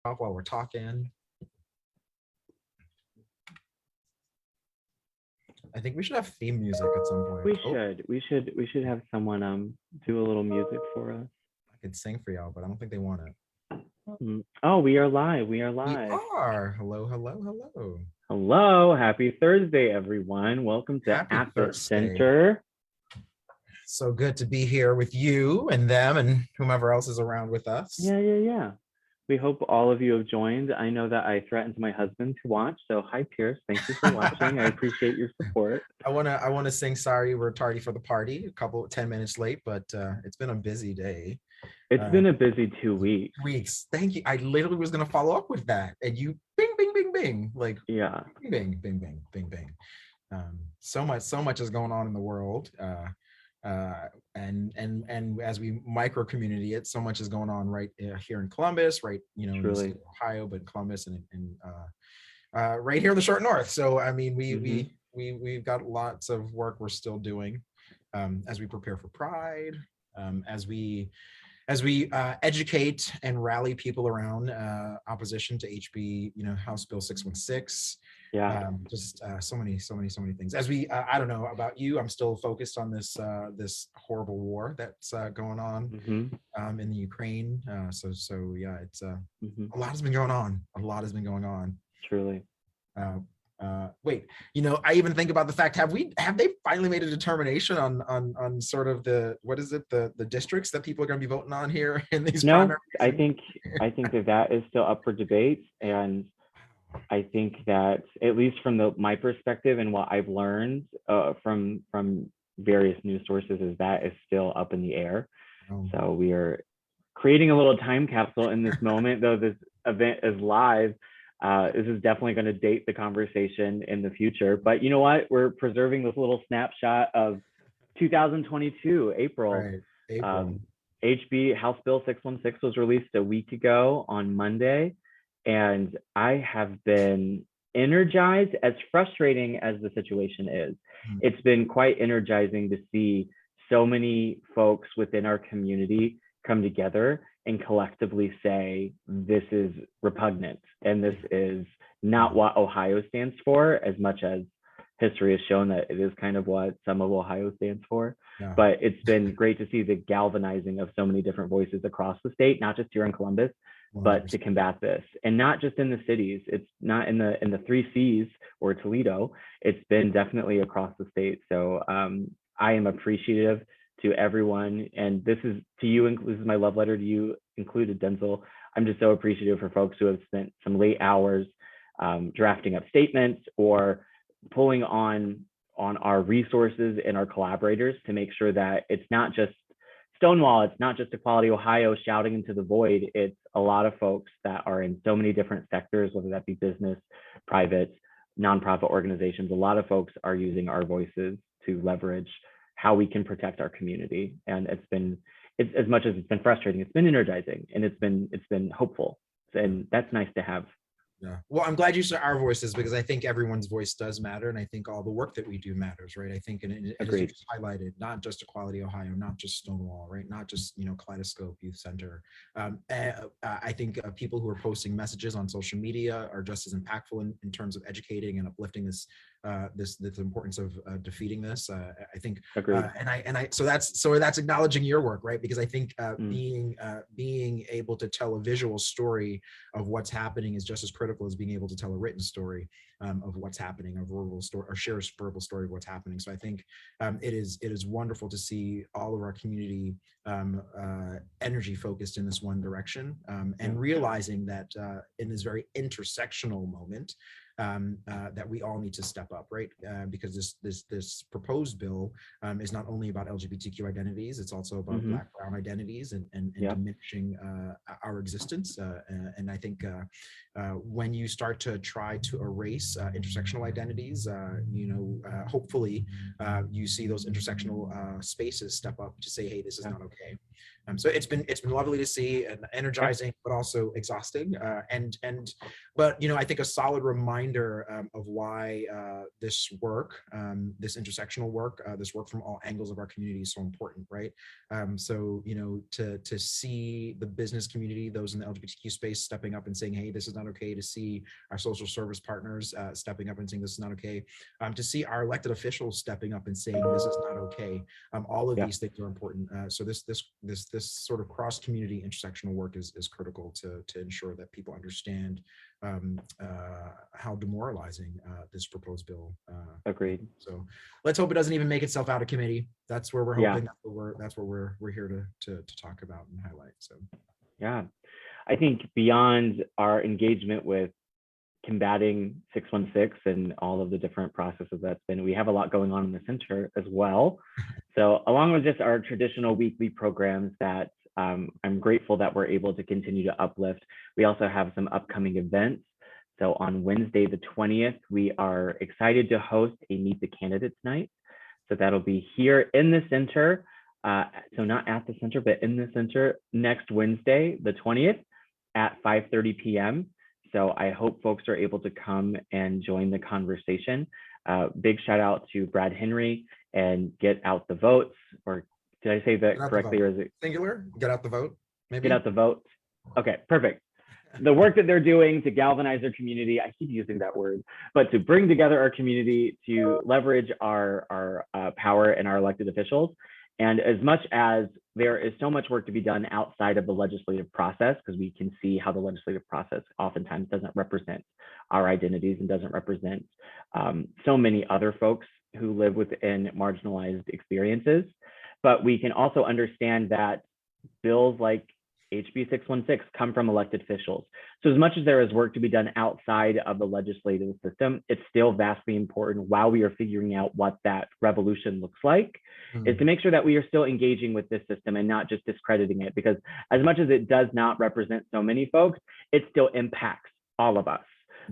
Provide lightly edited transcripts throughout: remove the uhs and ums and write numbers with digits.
off while we're talking. I think we should have theme music at some point. We should have someone do a little music for us. I could sing for y'all, but I don't think they want it. Oh, we are live. We are We live. are. Hello, hello, hello. Hello. Happy Thursday, everyone. Welcome to Happy At the Thursday. Center. So good to be here with you and them and whomever else is around with us. Yeah. We hope all of you have joined. I know that I threatened my husband to watch. So hi, Pierce. Thank you for watching. I appreciate your support. I wanna sing sorry we're tardy for the party, 10 minutes late, but it's been a busy day. It's been a busy 2 weeks. Thank you. I literally was gonna follow up with that, and you bing, bing, bing, bing, like yeah, bing, bing, bing, bing, bing. So much is going on in the world. And as we micro community it, so much is going on right here in Columbus, right, in the state of Ohio, but Columbus and right here in the short north. So I mean, we've got lots of work we're still doing as we prepare for Pride, as we educate and rally people around opposition to HB, House Bill 616. Just so many things. As we I don't know about you, I'm still focused on this horrible war that's going on in the Ukraine. So yeah, it's a lot has been going on. Truly. Wait, I even think about the fact, have they finally made a determination on sort of the districts that people are going to be voting on here in these primaries? I think that is still up for debate, and I think that, at least from my perspective and what I've learned from various news sources, is that is still up in the air. So we are creating a little time capsule in this moment, though this event is live. This is definitely going to date the conversation in the future. But you know what? We're preserving this little snapshot of 2022, April. Right. April. HB House Bill 616 was released a week ago on Monday. And I have been energized, as frustrating as the situation is. It's been quite energizing to see so many folks within our community come together and collectively say, this is repugnant and this is not what Ohio stands for, as much as history has shown that it is kind of what some of Ohio stands for. Yeah. But it's been great to see the galvanizing of so many different voices across the state, not just here in Columbus, 100%. But to combat this, and not just in the cities. It's not in the 3 Cs or Toledo. It's been definitely across the state. So I am appreciative to everyone, and this is to you. This is my love letter to you included, Denzel. I'm just so appreciative for folks who have spent some late hours drafting up statements or pulling on our resources and our collaborators to make sure that it's not just Stonewall, it's not just Equality Ohio shouting into the void. It's a lot of folks that are in so many different sectors, whether that be business, private, nonprofit organizations. A lot of folks are using our voices to leverage how we can protect our community. And it's as much as it's been frustrating, it's been energizing, and it's been hopeful. And that's nice to have. Yeah. Well, I'm glad you said our voices, because I think everyone's voice does matter. And I think all the work that we do matters, right? I think, and as you just highlighted, not just Equality Ohio, not just Stonewall, right? Not just, Kaleidoscope Youth Center. I think people who are posting messages on social media are just as impactful in terms of educating and uplifting this importance of defeating this. I think, so that's acknowledging your work, right? Because I think being able to tell a visual story of what's happening is just as critical as being able to tell a written story of what's happening, a verbal story, or share a verbal story of what's happening. So I think it is wonderful to see all of our community energy focused in this one direction, and realizing that in this very intersectional moment, that we all need to step up, right? Because this proposed bill is not only about LGBTQ identities, it's also about Black, brown identities and diminishing our existence. And I think when you start to try to erase intersectional identities, hopefully you see those intersectional spaces step up to say, hey, this is not okay. So it's been lovely to see, and energizing, but also exhausting. But I think a solid reminder of why this work, this intersectional work, this work from all angles of our community is so important, right? So to see the business community, those in the LGBTQ space stepping up and saying, hey, this is not okay, to see our social service partners stepping up and saying this is not okay, to see our elected officials stepping up and saying this is not okay. All of these things are important. So this sort of cross community intersectional work is critical to ensure that people understand how demoralizing this proposed bill. Agreed. So let's hope it doesn't even make itself out of committee. That's where we're hoping. That's what we're here to talk about and highlight. So yeah, I think beyond our engagement with combating 616 and all of the different processes that's been, we have a lot going on in the center as well. So along with just our traditional weekly programs that I'm grateful that we're able to continue to uplift, we also have some upcoming events. So on Wednesday, the 20th, we are excited to host a Meet the Candidates night. So that'll be here in the center. So not at the center, but in the center next Wednesday, the 20th at 5:30 p.m. So I hope folks are able to come and join the conversation. Big shout out to Brad Henry and Get Out the Votes, or did I say that correctly, or is it singular? Get Out the Vote, maybe? Get Out the Vote. Okay, perfect. The work that they're doing to galvanize their community, I keep using that word, but to bring together our community, to leverage our power and our elected officials. And as much as there is so much work to be done outside of the legislative process, because we can see how the legislative process oftentimes doesn't represent our identities and doesn't represent so many other folks who live within marginalized experiences. But we can also understand that bills like HB 616 come from elected officials. So as much as there is work to be done outside of the legislative system, it's still vastly important while we are figuring out what that revolution looks like, is to make sure that we are still engaging with this system and not just discrediting it, because as much as it does not represent so many folks, it still impacts all of us.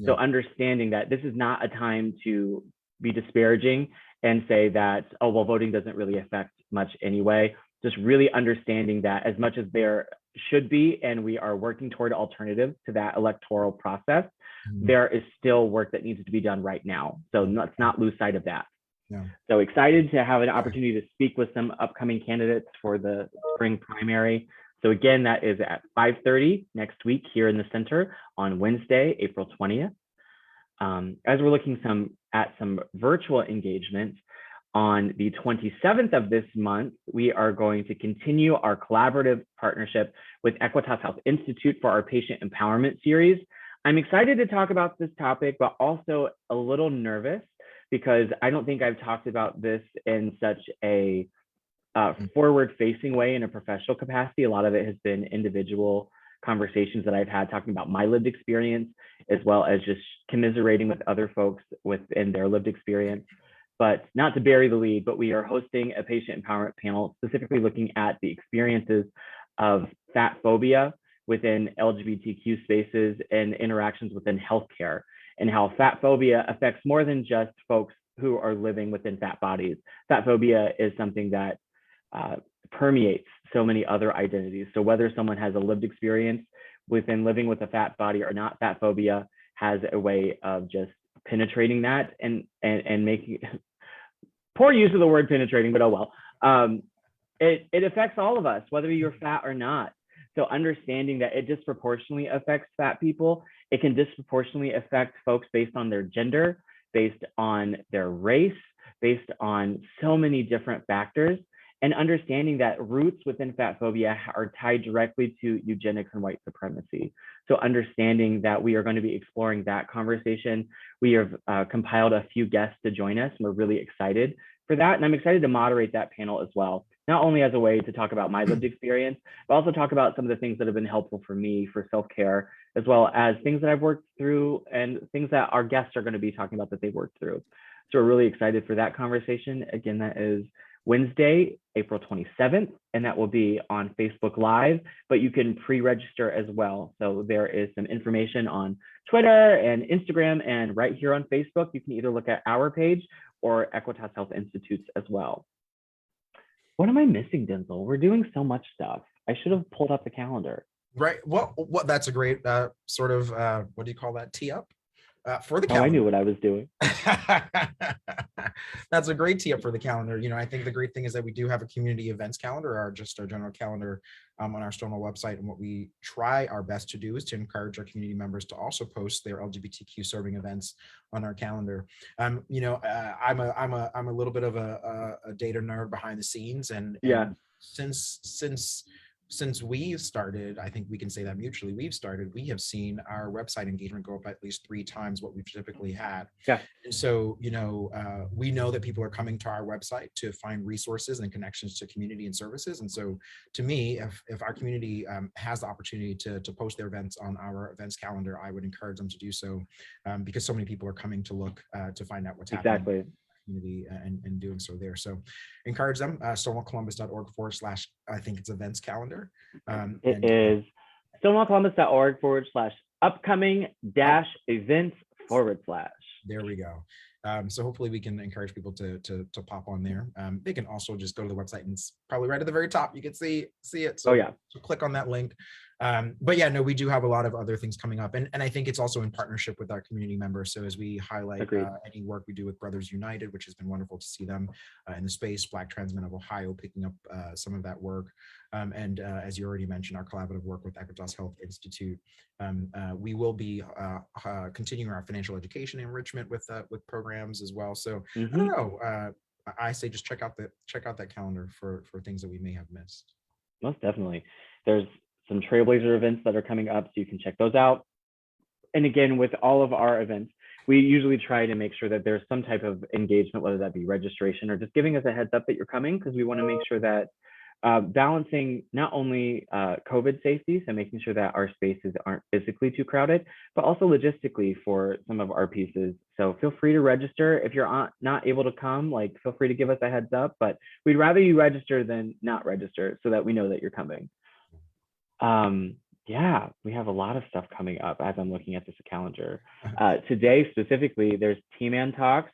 So understanding that this is not a time to be disparaging and say that, oh, well, voting doesn't really affect much anyway. Just really understanding that as much as there should be, and we are working toward alternatives to that electoral process, there is still work that needs to be done right now. So let's not lose sight of that. So excited to have an opportunity to speak with some upcoming candidates for the spring primary. So again, that is at 5:30 next week here in the center on Wednesday, April 20th. As we're looking at some virtual engagements, on the 27th of this month, we are going to continue our collaborative partnership with Equitas Health Institute for our patient empowerment series. I'm excited to talk about this topic, but also a little nervous because I don't think I've talked about this in such a forward-facing way in a professional capacity. A lot of it has been individual conversations that I've had talking about my lived experience, as well as just commiserating with other folks within their lived experience. But not to bury the lead, but we are hosting a patient empowerment panel specifically looking at the experiences of fat phobia within LGBTQ spaces and interactions within healthcare, and how fat phobia affects more than just folks who are living within fat bodies. Fat phobia is something that permeates so many other identities. So whether someone has a lived experience within living with a fat body or not, fat phobia has a way of just penetrating that and making poor use of the word penetrating, but oh well. It affects all of us, whether you're fat or not. So understanding that it disproportionately affects fat people, it can disproportionately affect folks based on their gender, based on their race, based on so many different factors. And understanding that roots within fat phobia are tied directly to eugenics and white supremacy. So understanding that we are going to be exploring that conversation. We have compiled a few guests to join us, and we're really excited for that. And I'm excited to moderate that panel as well, not only as a way to talk about my lived experience, but also talk about some of the things that have been helpful for me for self-care, as well as things that I've worked through and things that our guests are going to be talking about that they worked through. So we're really excited for that conversation. Again, that is Wednesday, April 27th, and that will be on Facebook Live, but you can pre-register as well. So there is some information on Twitter and Instagram, and right here on Facebook, you can either look at our page or Equitas Health Institute's as well. What am I missing, Denzel? We're doing so much stuff. I should have pulled up the calendar. Right. Well, that's a great sort of what do you call that? Tee up for the Oh, I knew calendar. what I was doing. That's a great tee up for the calendar. I think the great thing is that we do have a community events calendar, or just our general calendar on our Stonewall website. And what we try our best to do is to encourage our community members to also post their LGBTQ serving events on our calendar. I'm a little bit of a data nerd behind the scenes, and Yeah. since we've started, I think we can say that mutually, we have seen our website engagement go up at least 3 times what we've typically had. Yeah. And so, we know that people are coming to our website to find resources and connections to community and services. And so to me, if our community has the opportunity to post their events on our events calendar, I would encourage them to do so, because so many people are coming to look to find out what's happening. Exactly. Community and doing so there. So encourage them, stonewallcolumbus.org/ I think it's events calendar. It is stonewallcolumbus.org/upcoming-events/. There we go. So hopefully we can encourage people to pop on there. They can also just go to the website, and it's probably right at the very top. You can see it. So, so click on that link. But yeah, no, we do have a lot of other things coming up, and I think it's also in partnership with our community members. So as we highlight any work we do with Brothers United, which has been wonderful to see them in the space, Black Trans Men of Ohio picking up some of that work, and as you already mentioned, our collaborative work with Equitas Health Institute. We will be continuing our financial education enrichment with programs as well. So I don't know. I say just check out that calendar for things that we may have missed. Most definitely. There's some Trailblazer events that are coming up, so you can check those out. And again, with all of our events, we usually try to make sure that there's some type of engagement, whether that be registration or just giving us a heads up that you're coming, because we want to make sure that balancing not only COVID safety, so making sure that our spaces aren't physically too crowded, but also logistically for some of our pieces. So feel free to register. If you're not able to come, feel free to give us a heads up, but we'd rather you register than not register so that we know that you're coming. Yeah, we have a lot of stuff coming up as I'm looking at this calendar. Today specifically, there's T-Man Talks,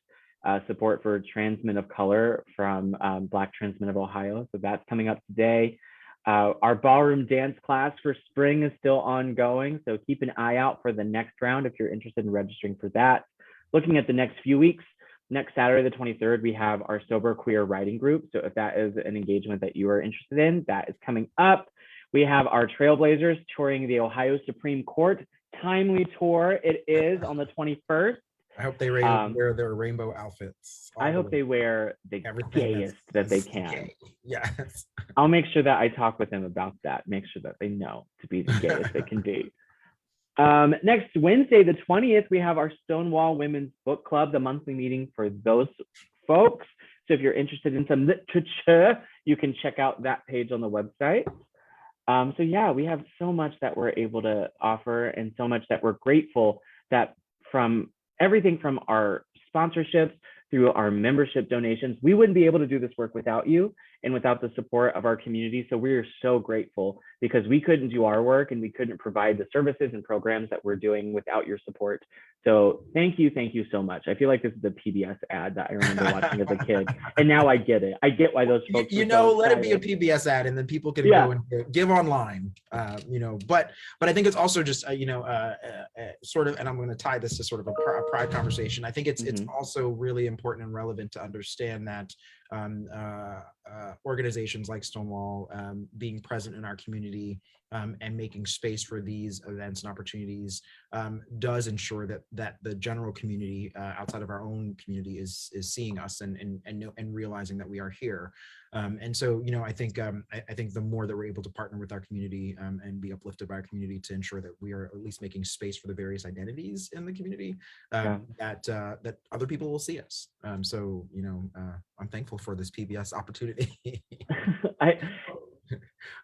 support for trans men of color from Black Trans Men of Ohio. So that's coming up today. Our ballroom dance class for spring is still ongoing. So keep an eye out for the next round if you're interested in registering for that. Looking at the next few weeks, next Saturday, the 23rd, we have our Sober Queer Writing Group. So if that is an engagement that you are interested in, that is coming up. We have our Trailblazers touring the Ohio Supreme Court timely tour. It is on the 21st. I hope they wear their rainbow outfits. I hope they wear the gayest that they can. Gay. Yes. I'll make sure that I talk with them about that. Make sure that they know to be the gayest they can be. Next Wednesday, the 20th, we have our Stonewall Women's Book Club, the monthly meeting for those folks. So if you're interested in some literature, you can check out that page on the website. So yeah, we have so much that we're able to offer, and so much that we're grateful that from everything from our sponsorships through our membership donations, we wouldn't be able to do this work without you and without the support of our community. So we are so grateful, because we couldn't do our work and we couldn't provide the services and programs that we're doing without your support. So thank you so much. I feel like this is a PBS ad that I remember watching as a kid, and now I get it. I get why those folks let it be a PBS ad, and then people can go and give online. But I think it's also just sort of, and I'm going to tie this to sort of a pride conversation. I think it's also really important and relevant to understand that organizations like Stonewall being present in our community and making space for these events and opportunities does ensure that the general community outside of our own community is seeing us and realizing that we are here. And so, I think the more that we're able to partner with our community and be uplifted by our community to ensure that we are at least making space for the various identities in the community, that other people will see us. So, I'm thankful for this PBS opportunity.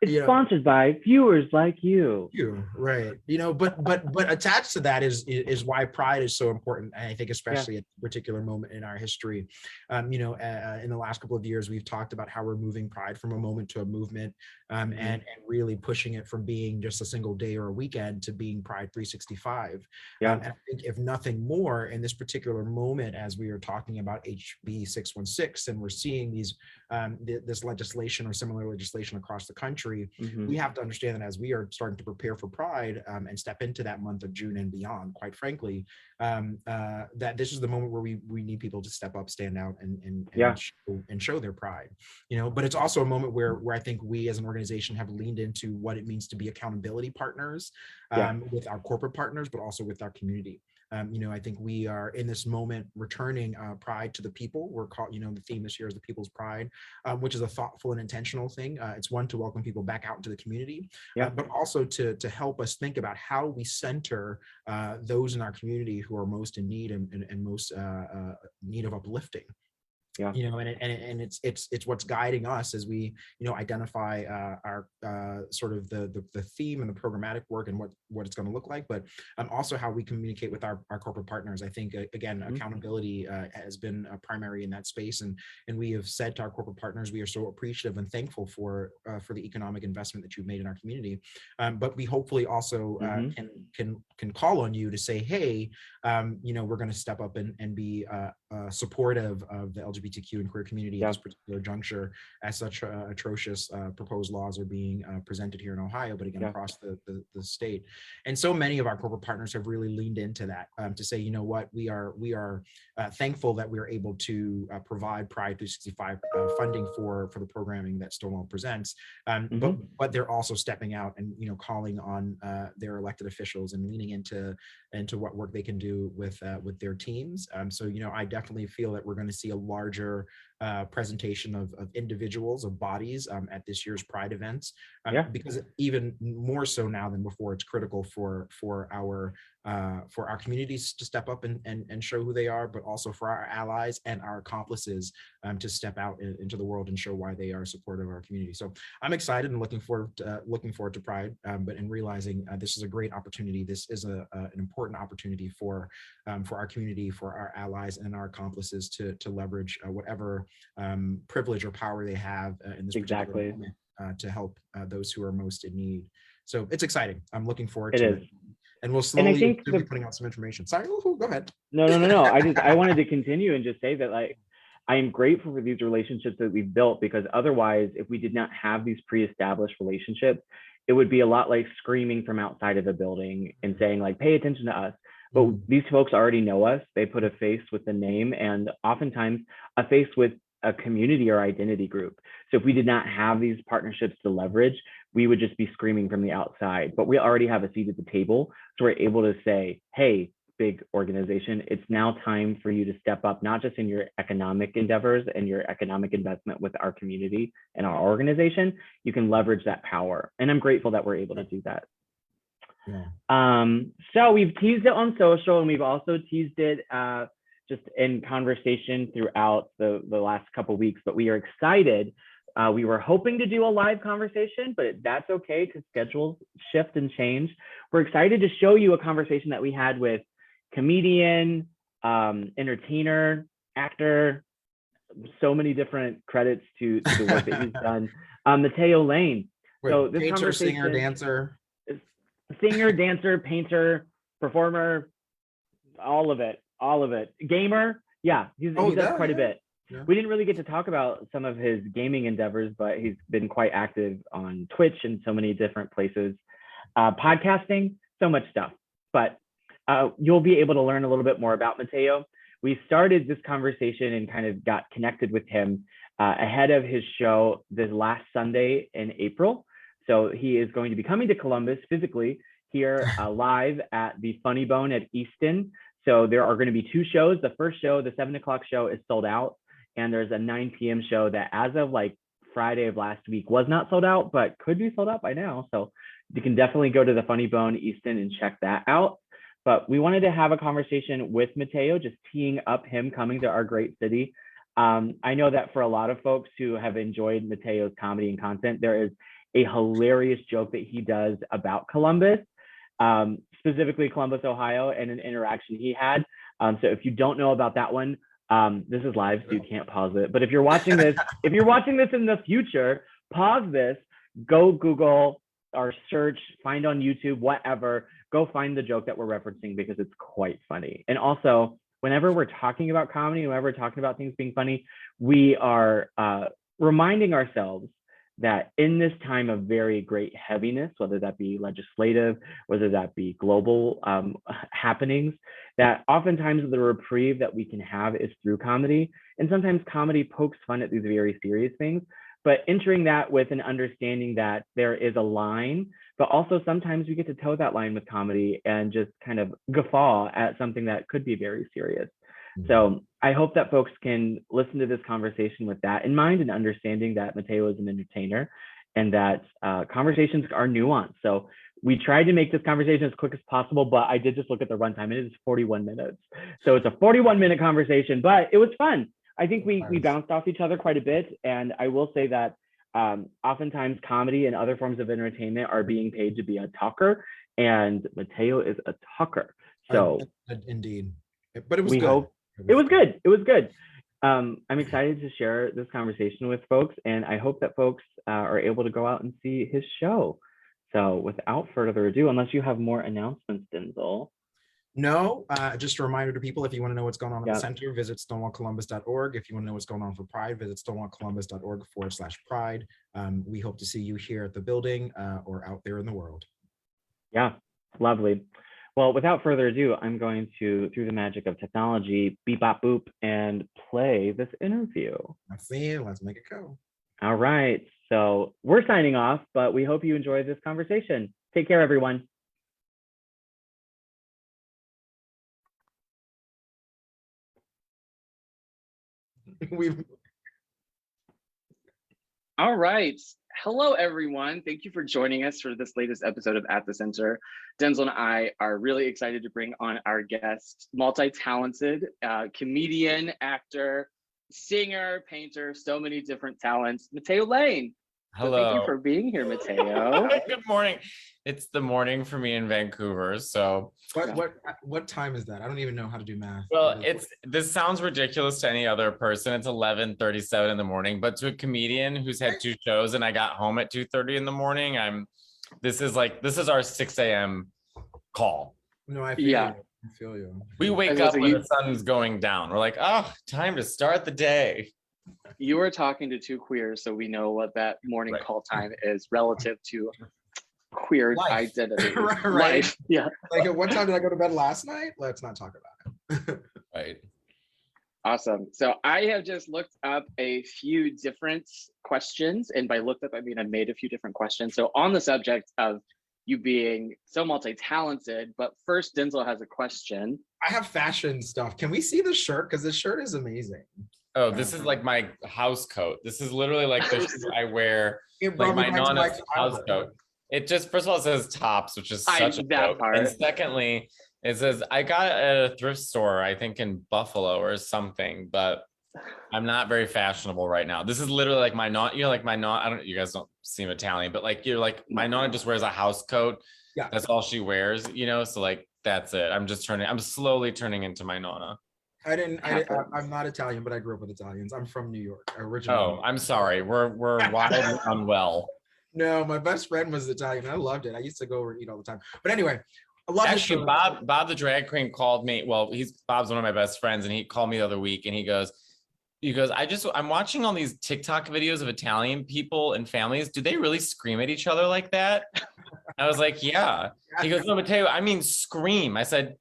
It's sponsored by viewers like you. Right. But attached to that is why pride is so important. And I think especially at a particular moment in our history, in the last couple of years, we've talked about how we're moving pride from a moment to a movement, and really pushing it from being just a single day or a weekend to being Pride 365. And I think if nothing more in this particular moment, as we are talking about HB 616, and we're seeing these this legislation or similar legislation across the country, Mhm. we have to understand that as we are starting to prepare for Pride and step into that month of June and beyond, quite frankly, that this is the moment where we need people to step up, stand out, Yeah. and show their pride, but it's also a moment where I think we as an organization have leaned into what it means to be accountability partners Yeah. with our corporate partners, but also with our community. I think we are in this moment returning pride to the people. We're called, the theme this year is the people's pride, which is a thoughtful and intentional thing. It's one to welcome people back out into the community, Yeah. but also to help us think about how we center those in our community who are most in need and most need of uplifting. Yeah. And it's what's guiding us as we identify our sort of the theme and the programmatic work and what it's going to look like, but also how we communicate with our corporate partners. I think again, accountability has been primary in that space, and we have said to our corporate partners, we are so appreciative and thankful for the economic investment that you've made in our community, but we hopefully also can call on you to say, hey, we're going to step up and be supportive of the LGBTQ and queer community at this particular juncture, as such atrocious proposed laws are being presented here in Ohio, but again, across the state. And so many of our corporate partners have really leaned into that to say, you know what, we are thankful that we are able to provide Pride 365 funding for the programming that Stonewall presents, but they're also stepping out and calling on their elected officials and leaning into what work they can do with their teams. So I definitely feel that we're going to see a larger presentation of individuals, of bodies at this year's Pride events, because even more so now than before, it's critical for our communities to step up and show who they are, but also for our allies and our accomplices to step out into the world and show why they are supportive of our community. So I'm excited and looking forward to Pride, but in realizing this is a great opportunity. This is an important opportunity for our community, for our allies and our accomplices to leverage whatever privilege or power they have in this particular moment to help those who are most in need. So it's exciting. I'm looking forward to it. And we'll slowly be putting out some information. Sorry, go ahead. No. I wanted to continue and just say that, like, I am grateful for these relationships that we've built, because otherwise, if we did not have these pre-established relationships, it would be a lot like screaming from outside of the building and saying, like, pay attention to us. But these folks already know us. They put a face with the name, and oftentimes a face with a community or identity group. So if we did not have these partnerships to leverage, we would just be screaming from the outside. But we already have a seat at the table, so we're able to say, hey, big organization, it's now time for you to step up, not just in your economic endeavors and your economic investment with our community and our organization. You can leverage that power, and I'm grateful that we're able to do that. So we've teased it on social, and we've also teased it just in conversation throughout the last couple of weeks, but we are excited. We were hoping to do a live conversation, but that's okay because schedules shift and change. We're excited to show you a conversation that we had with comedian, entertainer, actor, so many different credits to the work that he's done, Matteo Lane. So this painter, singer, dancer, painter, performer, all of it, gamer. Yeah, he does quite a bit. Yeah. We didn't really get to talk about some of his gaming endeavors, but he's been quite active on Twitch and so many different places, podcasting, so much stuff. But you'll be able to learn a little bit more about Matteo. We started this conversation and kind of got connected with him ahead of his show this last Sunday in April. So he is going to be coming to Columbus physically here live at the Funny Bone at Easton. So there are going to be two shows. The first show, the 7 o'clock show, is sold out. And there's a 9 p.m. show that, as of like Friday of last week, was not sold out, but could be sold out by now. So you can definitely go to the Funny Bone Easton and check that out. But we wanted to have a conversation with Matteo, just teeing up him coming to our great city. I know that for a lot of folks who have enjoyed Matteo's comedy and content, there is a hilarious joke that he does about Columbus, specifically Columbus, Ohio, and an interaction he had. So if you don't know about that one, this is live, so you can't pause it. But if you're watching this, in the future, pause this, go Google or search, find on YouTube, whatever, go find the joke that we're referencing, because it's quite funny. And also, whenever we're talking about comedy, whenever we're talking about things being funny, we are reminding ourselves that in this time of very great heaviness, whether that be legislative, whether that be global happenings, that oftentimes the reprieve that we can have is through comedy. And sometimes comedy pokes fun at these very serious things, but entering that with an understanding that there is a line, but also sometimes we get to toe that line with comedy and just kind of guffaw at something that could be very serious. So I hope that folks can listen to this conversation with that in mind and understanding that Matteo is an entertainer and that conversations are nuanced. So we tried to make this conversation as quick as possible, but I did just look at the runtime. It is 41 minutes. So it's a 41-minute conversation, but it was fun. I think we bounced off each other quite a bit. And I will say that oftentimes comedy and other forms of entertainment are being paid to be a talker, and Matteo is a talker. So indeed, but it was we good. hope it was good. It was good. I'm excited to share this conversation with folks, and I hope that folks are able to go out and see his show. So without further ado, unless you have more announcements, Denzel. No, just a reminder to people, if you want to know what's going on in the center, visit stonewallcolumbus.org. If you want to know what's going on for Pride, visit stonewallcolumbus.org/pride. We hope to see you here at the building or out there in the world. Yeah, lovely. Well, without further ado, I'm going to, through the magic of technology, beep, bop, boop, and play this interview. Let's see it. Let's make it go. All right. So we're signing off, but we hope you enjoyed this conversation. Take care, everyone. All right. Hello, everyone. Thank you for joining us for this latest episode of At the Center. Denzel and I are really excited to bring on our guest, multi-talented comedian, actor, singer, painter, so many different talents, Matteo Lane. Hello. So thank you for being here, Matteo. Good morning. It's the morning for me in Vancouver. So what time is that? I don't even know how to do math. well, this sounds ridiculous to any other person. It's 11:37 in the morning, but to a comedian who's had 2 shows and I got home at 2:30 in the morning, this is our 6 a.m. call. No, I feel you. We wake up when the sun's going down. We're like, oh, time to start the day. You were talking to 2 queers, so we know what that morning call time is relative to queer identity. Right. Life. Yeah. Like, at what time did I go to bed last night? Let's not talk about it. Right. Awesome. So I have just looked up a few different questions, and by looked up, I mean I made a few different questions. So on the subject of you being so multi-talented, but first Denzel has a question. I have fashion stuff. Can we see the shirt? Because the shirt is amazing. Oh, this is like my house coat. This is literally like the shoes I wear, like my nonna's house coat. It just, first of all, it says tops, which is such a joke. And secondly, it says I got it at a thrift store, I think in Buffalo or something, but I'm not very fashionable right now. This is literally like my non, like my non, I don't, you guys don't seem Italian, but like my nonna just wears a house coat. Yeah. That's all she wears, so like, that's it. I'm slowly turning into my nonna. I'm not Italian, but I grew up with Italians. I'm from New York originally. Oh, I'm sorry. We're wildly unwell. No, my best friend was Italian. I loved it. I used to go over and eat all the time. But anyway, I love actually Bob the drag queen called me. Well, Bob's one of my best friends, and he called me the other week and he goes, I'm watching all these TikTok videos of Italian people and families. Do they really scream at each other like that? I was like, yeah. He goes, no, Matteo, I mean scream. I said,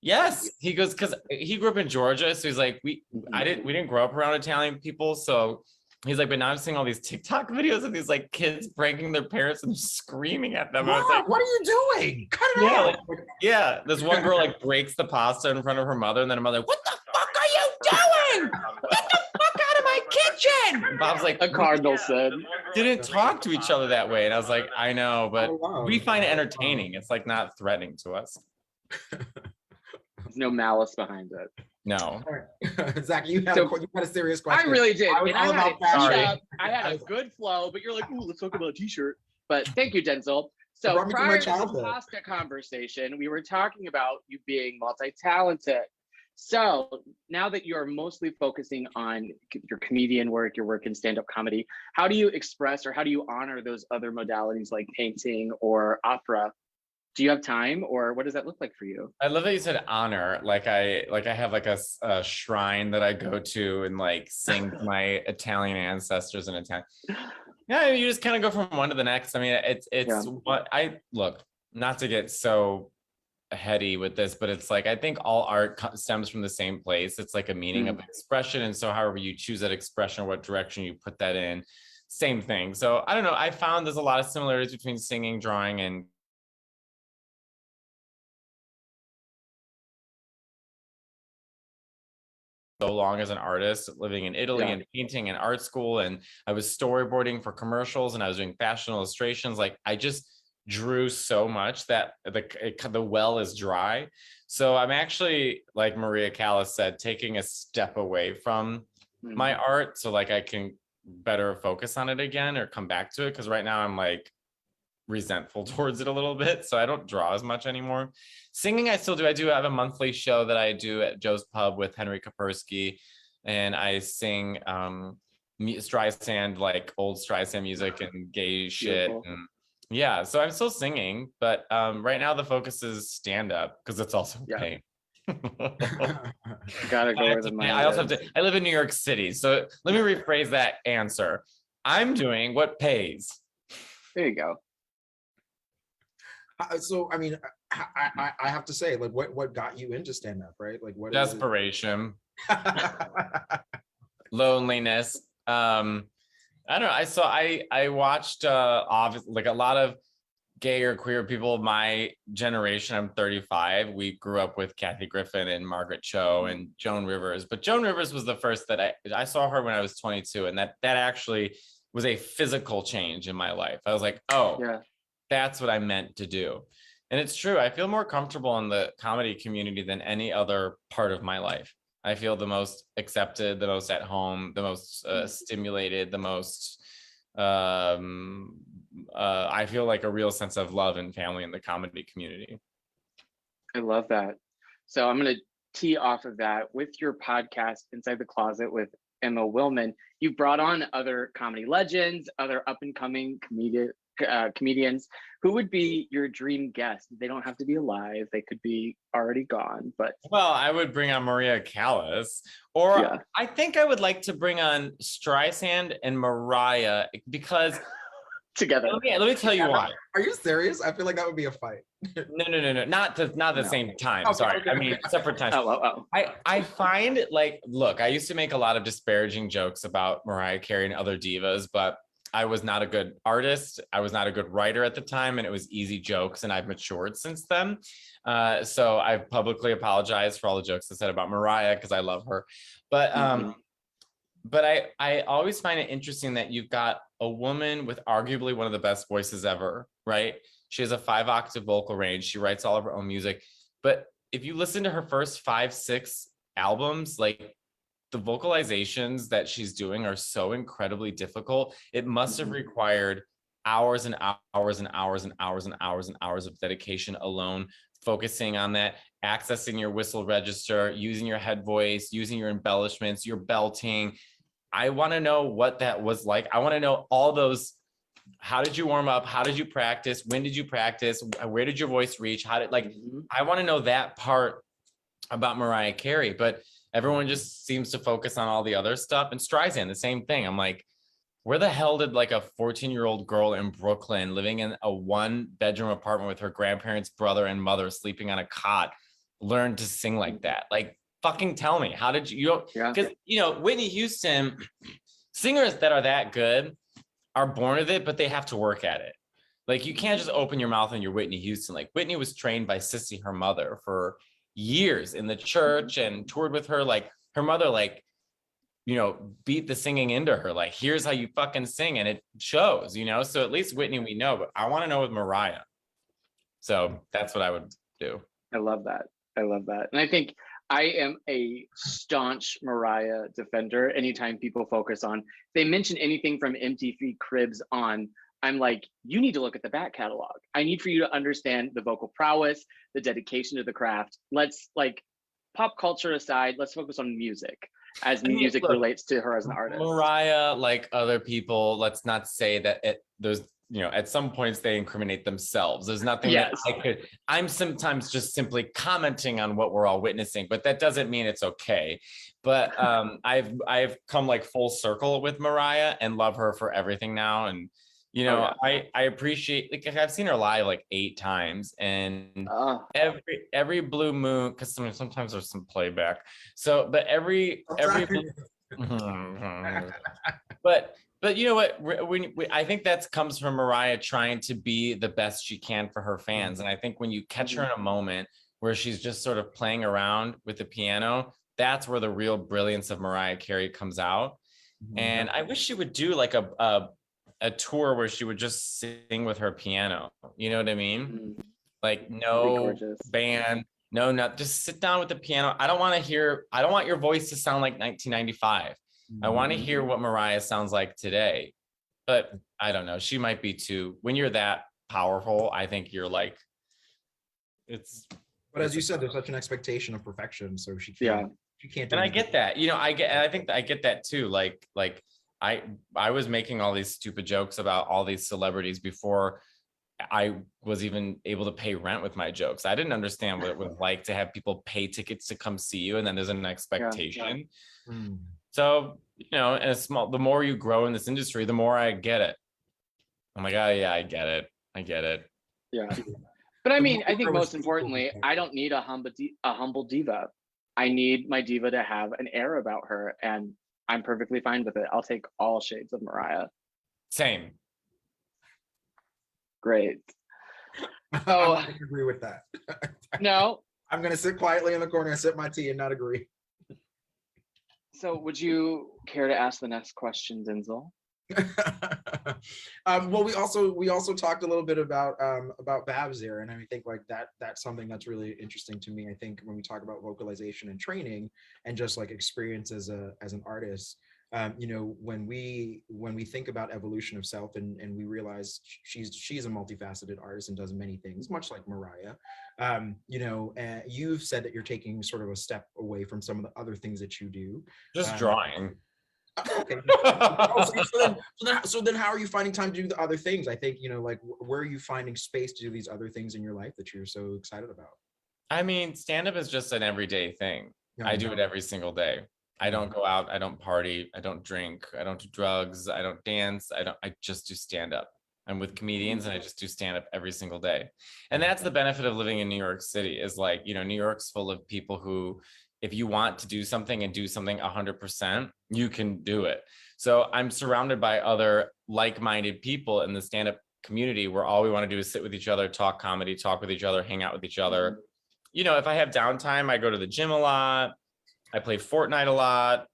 yes. He goes, because he grew up in Georgia, so he's like, we didn't grow up around Italian people, so he's like, but now I'm seeing all these TikTok videos of these like kids pranking their parents and screaming at them. I was like, what are you doing? Cut it out. Yeah, this one girl like breaks the pasta in front of her mother, and then her mother, what the fuck are you doing? Get the fuck out of my kitchen! And Bob's like, a cardinal said. Didn't talk to each other that way, and I was like, I know, but we find it entertaining. It's like not threatening to us. There's no malice behind it. No. Right. Zach, you had a serious question. I really did. I had a good flow, but you're like, ooh, let's talk about a t-shirt. But thank you, Denzel. So prior to the pasta conversation, we were talking about you being multi-talented. So now that you're mostly focusing on your comedian work, your work in stand-up comedy, how do you express or how do you honor those other modalities like painting or opera Do you have time, or what does that look like for you? I love that you said honor. Like I have like a shrine that I go to and like sing to my Italian ancestors in Italian. Yeah, you just kind of go from one to the next. I mean, it's what I look, not to get so heady with this, but it's like I think all art stems from the same place. It's like a meaning of expression, and so however you choose that expression, what direction you put that in, same thing. So I don't know. I found there's a lot of similarities between singing, drawing, and so long as an artist living in Italy and painting and art school, and I was storyboarding for commercials and I was doing fashion illustrations. Like I just drew so much that the well is dry. So I'm actually, like Maria Callas said, taking a step away from my art so like I can better focus on it again or come back to it, because right now I'm like resentful towards it a little bit, so I don't draw as much anymore. Singing I still do. I do have a monthly show that I do at Joe's Pub with Henry Kapersky, and I sing Streisand, like old Streisand music and gay shit. And yeah, so I'm still singing, but right now the focus is stand up because it's also pain. Gotta go where the money I also have to, I live in New York City, so let me rephrase that answer. I'm doing what pays. There you go. So I mean, I have to say, like, what got you into stand up, right? Like, what desperation, loneliness. I don't know. I watched like a lot of gay or queer people of my generation. I'm 35. We grew up with Kathy Griffin and Margaret Cho and Joan Rivers, but Joan Rivers was the first that I saw her when I was 22, and that actually was a physical change in my life. I was like, oh yeah, that's what I meant to do. And it's true. I feel more comfortable in the comedy community than any other part of my life. I feel the most accepted, the most at home, the most stimulated, the most, I feel like a real sense of love and family in the comedy community. I love that. So I'm going to tee off of that with your podcast, Inside the Closet with Emma Willman. You've brought on other comedy legends, other up and coming comedians. Who would be your dream guest? They don't have to be alive. They could be already gone, but. Well, I would bring on Maria Callas, or I think I would like to bring on Streisand and Mariah, because together. Let me tell you why. Are you serious? I feel like that would be a fight. No, not the same time. Sorry. I mean, separate times. I find like, look, I used to make a lot of disparaging jokes about Mariah Carey and other divas, but I was not a good artist. I was not a good writer at the time, and it was easy jokes, and I've matured since then. So I've publicly apologized for all the jokes I said about Mariah because I love her. But I always find it interesting that you've got a woman with arguably one of the best voices ever, right? She has a 5-octave vocal range. She writes all of her own music. But if you listen to her first 5-6 albums, like the vocalizations that she's doing are so incredibly difficult. It must have required hours and hours and hours and hours and hours and hours of dedication alone, focusing on that, accessing your whistle register, using your head voice, using your embellishments, your belting. I want to know what that was like. I want to know all those. How did you warm up? How did you practice? When did you practice? Where did your voice reach? How did, like, I want to know that part about Mariah Carey, but everyone just seems to focus on all the other stuff. And Streisand, the same thing. I'm like, where the hell did like a 14-year-old girl in Brooklyn living in a 1-bedroom apartment with her grandparents, brother, and mother sleeping on a cot learn to sing like that? Like, fucking tell me, how did you, because, you know, Whitney Houston, singers that are that good are born with it, but they have to work at it. Like, you can't just open your mouth and you're Whitney Houston. Like, Whitney was trained by Sissy, her mother, for years in the church and toured with her. Like, her mother, like, you know, beat the singing into her. Like, here's how you fucking sing, and it shows, you know? So at least Whitney we know, but I want to know with Mariah. So that's what I would do. I love that. I love that. And I think I am a staunch Mariah defender. Anytime people focus on, they mention anything from MTV Cribs on, I'm like, you need to look at the back catalog. I need for you to understand the vocal prowess, the dedication to the craft. Let's, like, pop culture aside, let's focus on music as music relates to her as an artist. Mariah, like other people, let's not say that there's at some points they incriminate themselves. There's nothing Yes. that I'm sometimes just simply commenting on what we're all witnessing, but that doesn't mean it's okay. But I've come like full circle with Mariah and love her for everything now. And I appreciate, like, I've seen her live like 8 times, and every blue moon, because sometimes there's some playback. So, but but you know what? I think that comes from Mariah trying to be the best she can for her fans. And I think when you catch her in a moment where she's just sort of playing around with the piano, that's where the real brilliance of Mariah Carey comes out. And I wish she would do like a tour where she would just sing with her piano. You know what I mean? Like no band, not just sit down with the piano. I don't want your voice to sound like 1995. I want to hear what Mariah sounds like today. But I don't know. She might be too. When you're that powerful, I think you're like, it's. But as you said, there's such an expectation of perfection, so she can't. She can't. And I get that. I think I get that too. Like I was making all these stupid jokes about all these celebrities before I was even able to pay rent with my jokes. I didn't understand what it was like to have people pay tickets to come see you, and then there's an expectation. So, and the more you grow in this industry, the more I get it. I'm like, oh yeah, I get it. Yeah. But I mean, I think most importantly, I don't need a humble diva. I need my diva to have an air about her, and I'm perfectly fine with it. I'll take all shades of Mariah. Same. Great. Oh, I agree with that. No. I'm going to sit quietly in the corner and sip my tea and not agree. So would you care to ask the next question, Denzel? Well, we also talked a little bit about Babs there, and I think like that's something that's really interesting to me. I think when we talk about vocalization and training and just like experience as an artist, when we think about evolution of self and we realize she's a multifaceted artist and does many things, much like Mariah. You've said that you're taking sort of a step away from some of the other things that you do. Just drawing. Okay. So then how are you finding time to do the other things? I think, like, where are you finding space to do these other things in your life that you're so excited about? I mean, stand-up is just an everyday thing. I do it every single day. I don't go out, I don't party, I don't drink, I don't do drugs, I don't dance, I just do stand-up. I'm with comedians and I just do stand-up every single day. And that's the benefit of living in New York City, is like, New York's full of people who, if you want to do something and do something 100%, you can do it. So I'm surrounded by other like-minded people in the stand-up community where all we want to do is sit with each other, talk comedy, talk with each other, hang out with each other. If I have downtime, I go to the gym a lot. I play Fortnite a lot.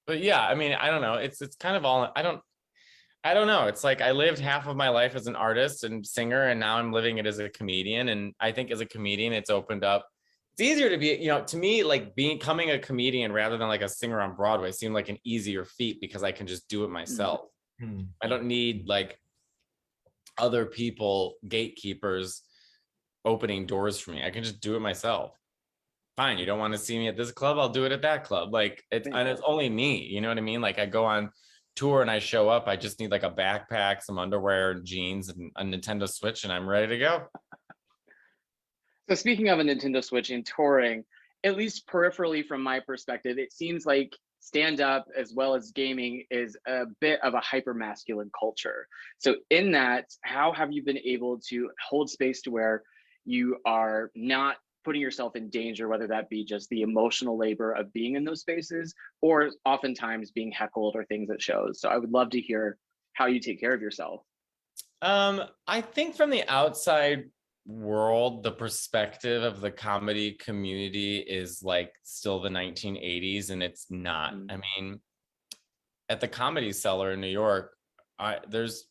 But yeah, I mean, I don't know. It's kind of all, I don't know. It's like I lived half of my life as an artist and singer, and now I'm living it as a comedian. And I think as a comedian, it's opened up. It's easier to be, to me, like becoming a comedian rather than like a singer on Broadway seemed like an easier feat because I can just do it myself. I don't need like other people, gatekeepers, opening doors for me. I can just do it myself. Fine, you don't want to see me at this club, I'll do it at that club. Like and it's only me, you know what I mean? Like I go on tour and I show up, I just need like a backpack, some underwear, jeans, and a Nintendo Switch, and I'm ready to go. So speaking of a Nintendo Switch and touring, at least peripherally from my perspective, it seems like stand-up as well as gaming is a bit of a hyper-masculine culture. So in that, how have you been able to hold space to where you are not putting yourself in danger, whether that be just the emotional labor of being in those spaces or oftentimes being heckled or things at shows? So I would love to hear how you take care of yourself. I think from the outside world, the perspective of the comedy community is like still the 1980s, and it's not. I mean, at the Comedy Cellar in New York, there's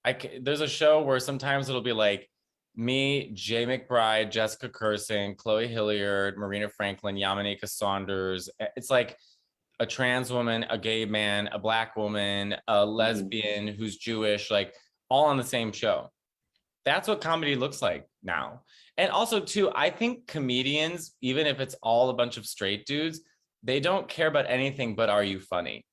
a show where sometimes it'll be like me, Jay McBride, Jessica Kirson, Chloe Hilliard, Marina Franklin, Yamaneika Saunders. It's like a trans woman, a gay man, a Black woman, a lesbian who's Jewish, like all on the same show. That's what comedy looks like now. And also too, I think comedians, even if it's all a bunch of straight dudes, they don't care about anything but are you funny?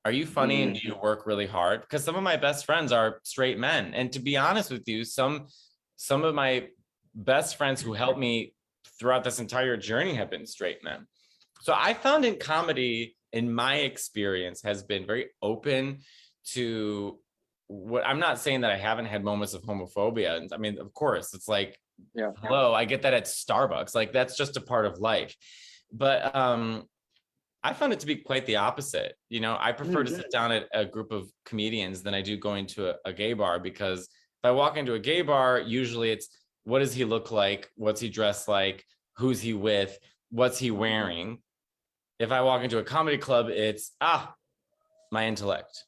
Are you funny and do you work really hard? Because some of my best friends are straight men. And to be honest with you, some of my best friends who helped me throughout this entire journey have been straight men. So I found in comedy, in my experience, has been very open to what I'm not saying that I haven't had moments of homophobia. I mean, of course, it's like, hello, I get that at Starbucks. Like that's just a part of life. But I found it to be quite the opposite. You know, I prefer to sit down at a group of comedians than I do going to a gay bar, because if I walk into a gay bar, usually it's what does he look like? What's he dressed like? Who's he with? What's he wearing? If I walk into a comedy club, it's my intellect.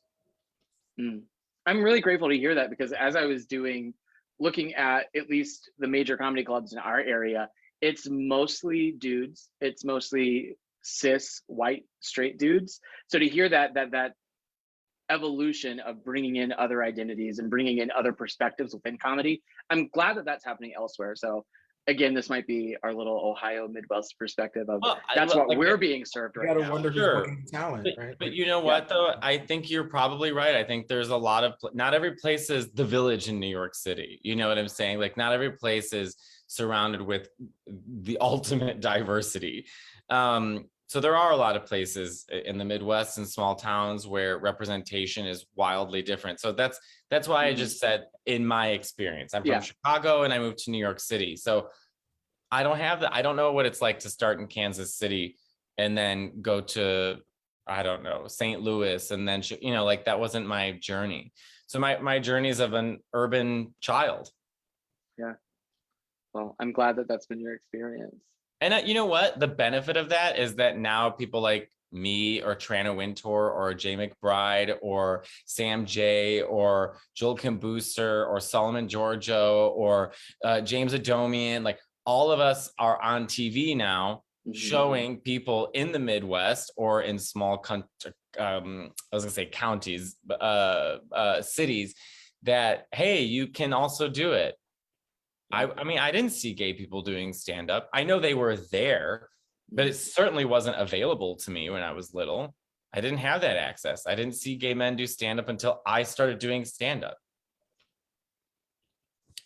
I'm really grateful to hear that, because as I was looking at least the major comedy clubs in our area, it's mostly dudes. It's mostly cis, white, straight dudes. So to hear that evolution of bringing in other identities and bringing in other perspectives within comedy, I'm glad that that's happening elsewhere. So again, this might be our little Ohio Midwest perspective of that's what we're being served right now. Wonder who's working talent, right? But you know what, though? I think you're probably right. I think there's a lot of, not every place is the Village in New York City. You know what I'm saying? Like not every place is surrounded with the ultimate diversity. So there are a lot of places in the Midwest and small towns where representation is wildly different. So that's why I just said, in my experience, I'm from Chicago and I moved to New York City. So I don't know what it's like to start in Kansas City and then go to, I don't know, St. Louis. And then, you know, like that wasn't my journey. So my journey is of an urban child. Yeah. Well, I'm glad that that's been your experience. And you know what? The benefit of that is that now people like me or Trana Wintour or Jay McBride or Sam J or Joel Kim Booster or Solomon Giorgio or James Adomian, like all of us are on TV now showing people in the Midwest or in small counties, cities that, hey, you can also do it. I mean, I didn't see gay people doing stand-up. I know they were there, but it certainly wasn't available to me when I was little. I didn't have that access. I didn't see gay men do stand-up until I started doing stand-up.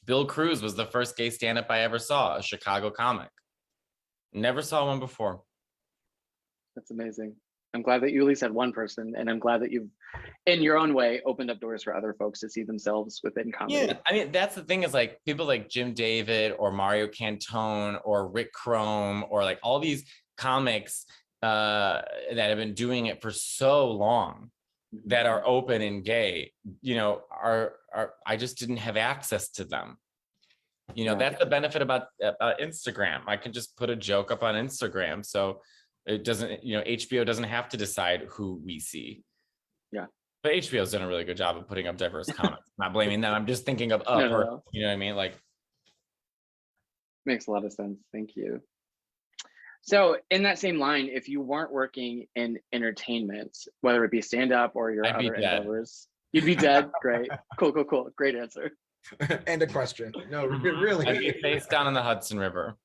Bill Cruz was the first gay stand-up I ever saw, a Chicago comic. Never saw one before. That's amazing. I'm glad that you at least had one person, and I'm glad that you've, in your own way, opened up doors for other folks to see themselves within comedy. Yeah, I mean, that's the thing is like people like Jim David or Mario Cantone or Rick Chrome or like all these comics that have been doing it for so long that are open and gay, you know, are I just didn't have access to them. You know, that's the benefit about Instagram. I can just put a joke up on Instagram. So it doesn't, you know, HBO doesn't have to decide who we see. Yeah. But HBO's done a really good job of putting up diverse comics. I'm not blaming them. I'm just thinking of No. you know what I mean? Like, makes a lot of sense. Thank you. So in that same line, if you weren't working in entertainment, whether it be stand-up or your other endeavors, you'd be dead. Great. Cool. Great answer. And a question. No, really. I'd be face down in the Hudson River.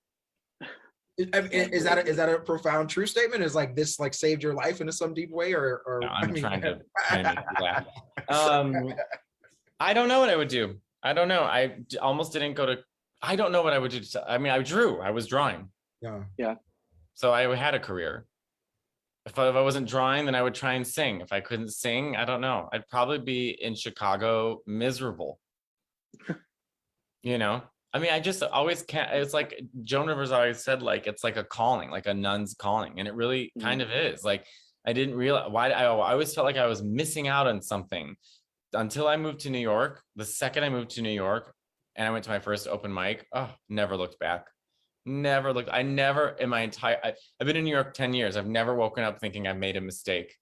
Is that a profound true statement? Is like this like saved your life in some deep way, or no, I'm trying to make you laugh. I don't know what I would do. I don't know. I almost didn't go to. I don't know what I would do. I mean, I drew. I was drawing. Yeah. So I had a career. If I wasn't drawing, then I would try and sing. If I couldn't sing, I don't know. I'd probably be in Chicago miserable. You know. I mean, I just always can't. It's like Joan Rivers always said, like, it's like a calling, like a nun's calling. And it really kind of is. Like, I didn't realize why I always felt like I was missing out on something until I moved to New York. The second I moved to New York and I went to my first open mic, never looked back. I never in my entire, I've been in New York 10 years. I've never woken up thinking I've made a mistake.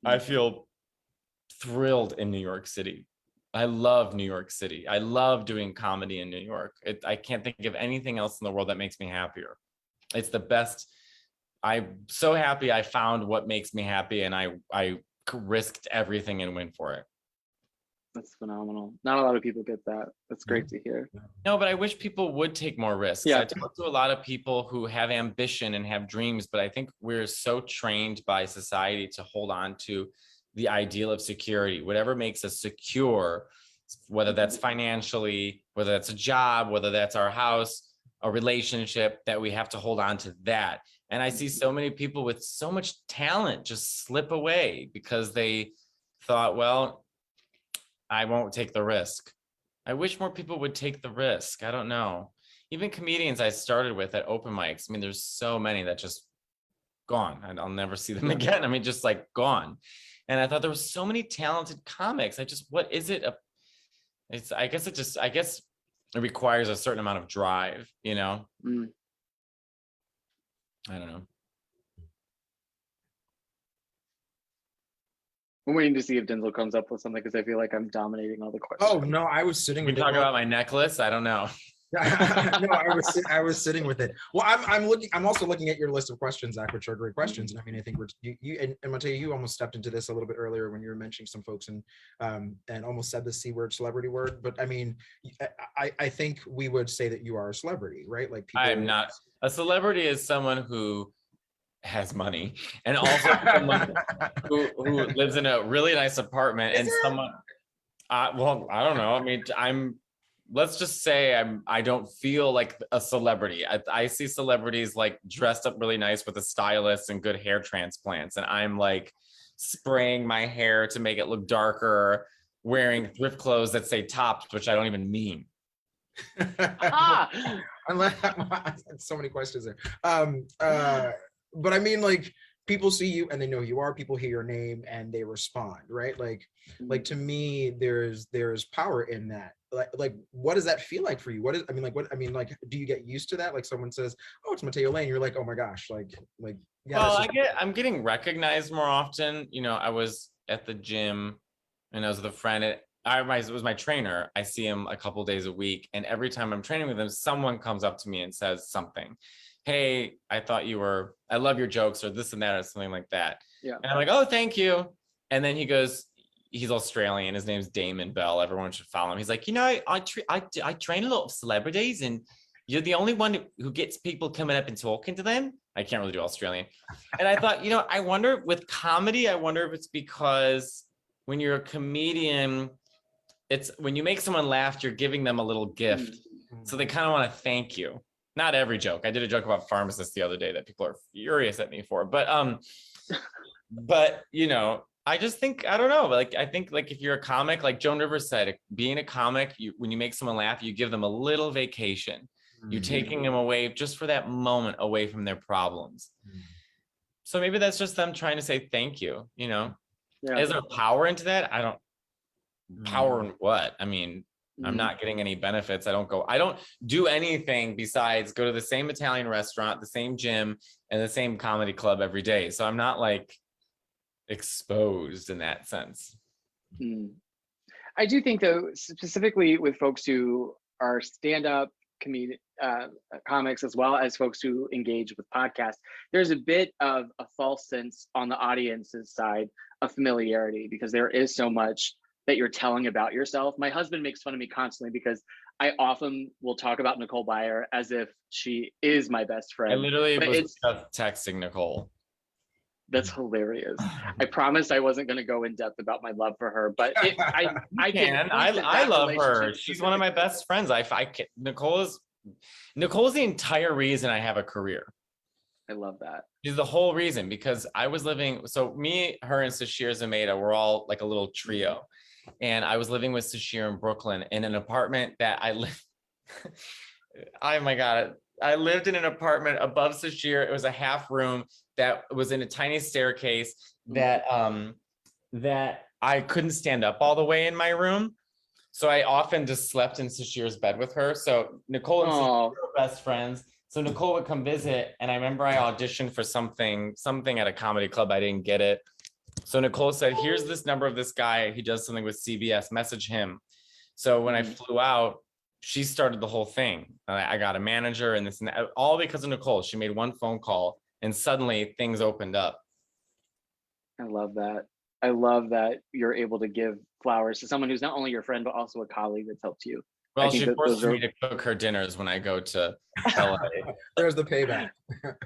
I feel thrilled in New York City. I love New York City. I love doing comedy in New York. I can't think of anything else in the world that makes me happier. It's the best. I'm so happy I found what makes me happy, and I risked everything and went for it. That's phenomenal. Not a lot of people get that. That's great to hear. No, but I wish people would take more risks. I talk to a lot of people who have ambition and have dreams, but I think we're so trained by society to hold on to the ideal of security, whatever makes us secure, whether that's financially, whether that's a job, whether that's our house, a relationship, that we have to hold on to that. And I see so many people with so much talent just slip away because they thought, well, I won't take the risk. I wish more people would take the risk. I don't know. Even comedians I started with at open mics, I mean, there's so many that just gone, and I'll never see them again. I mean, just like gone. And I thought there was so many talented comics. What is it? I guess it requires a certain amount of drive, you know? I don't know. I'm waiting to see if Denzel comes up with something because I feel like I'm dominating all the questions. Oh no, I was sitting We with talk about my necklace. I don't know. No, I was sitting with it. Well, I'm also looking at your list of questions, Zach, which are great questions. And I mean, I think you and Matteo, you almost stepped into this a little bit earlier when you were mentioning some folks and almost said the C word, celebrity word. But I mean, I think we would say that you are a celebrity, right? Like people. I am not. A celebrity is someone who has money and also someone who lives in a really nice apartment and someone. Well, I don't know. I mean, let's just say I don't feel like a celebrity. I see celebrities like dressed up really nice with a stylist and good hair transplants. And I'm like spraying my hair to make it look darker, wearing thrift clothes that say tops, which I don't even mean. So many questions there. But I mean, like, people see you and they know who you are. People hear your name and they respond, right? Like to me, there's power in that. Like, what does that feel like for you? Do you get used to that? Like, someone says, "Oh, it's Matteo Lane," you're like, "Oh my gosh!" Yeah. Well, I'm getting recognized more often. You know, I was at the gym and I was with a friend. It was my trainer. I see him a couple days a week, and every time I'm training with him, someone comes up to me and says something. Hey, I love your jokes, or this and that, or something like that. Yeah. And I'm like, oh, thank you. And then he goes, he's Australian. His name's Damon Bell. Everyone should follow him. He's like, you know, I train a lot of celebrities, and you're the only one who gets people coming up and talking to them. I can't really do Australian. And I thought, you know, I wonder with comedy, if it's because when you're a comedian, it's when you make someone laugh, you're giving them a little gift. So they kind of want to thank you. Not every joke. I did a joke about pharmacists the other day that people are furious at me for, but you know, I just think, I don't know, like, I think like if you're a comic, like Joan Rivers said, being a comic, when you make someone laugh, you give them a little vacation. You're taking them away just for that moment away from their problems. So maybe that's just them trying to say thank you, you know? Yeah. Is there power into that? I don't, power in what? I mean, I'm not getting any benefits. I don't do anything besides go to the same Italian restaurant, the same gym, and the same comedy club every day. So I'm not like exposed in that sense. I do think, though, specifically with folks who are stand-up comics, as well as folks who engage with podcasts, there's a bit of a false sense on the audience's side of familiarity, because there is so much that you're telling about yourself. My husband makes fun of me constantly because I often will talk about Nicole Byer as if she is my best friend. I literally was just texting Nicole. That's hilarious. I promised I wasn't going to go in depth about my love for her, but I love her. She's one of my best friends. Nicole's the entire reason I have a career. I love that. She's the whole reason, because I was living, so me, her, and Sashir Zameda, we're all like a little trio. And I was living with Sashir in Brooklyn in an apartment that I lived. Oh my God. I lived in an apartment above Sashir. It was a half room that was in a tiny staircase that I couldn't stand up all the way in my room. So I often just slept in Sashir's bed with her. So Nicole and Sashir were best friends. So Nicole would come visit, and I remember I auditioned for something at a comedy club. I didn't get it. So Nicole said, here's this number of this guy. He does something with CBS, message him. So when I flew out, she started the whole thing. I got a manager and this and that, all because of Nicole. She made one phone call and suddenly things opened up. I love that. I love that you're able to give flowers to someone who's not only your friend, but also a colleague that's helped you. I Well, think she that forces those are, me to cook her dinners when I go to LA. There's the payback.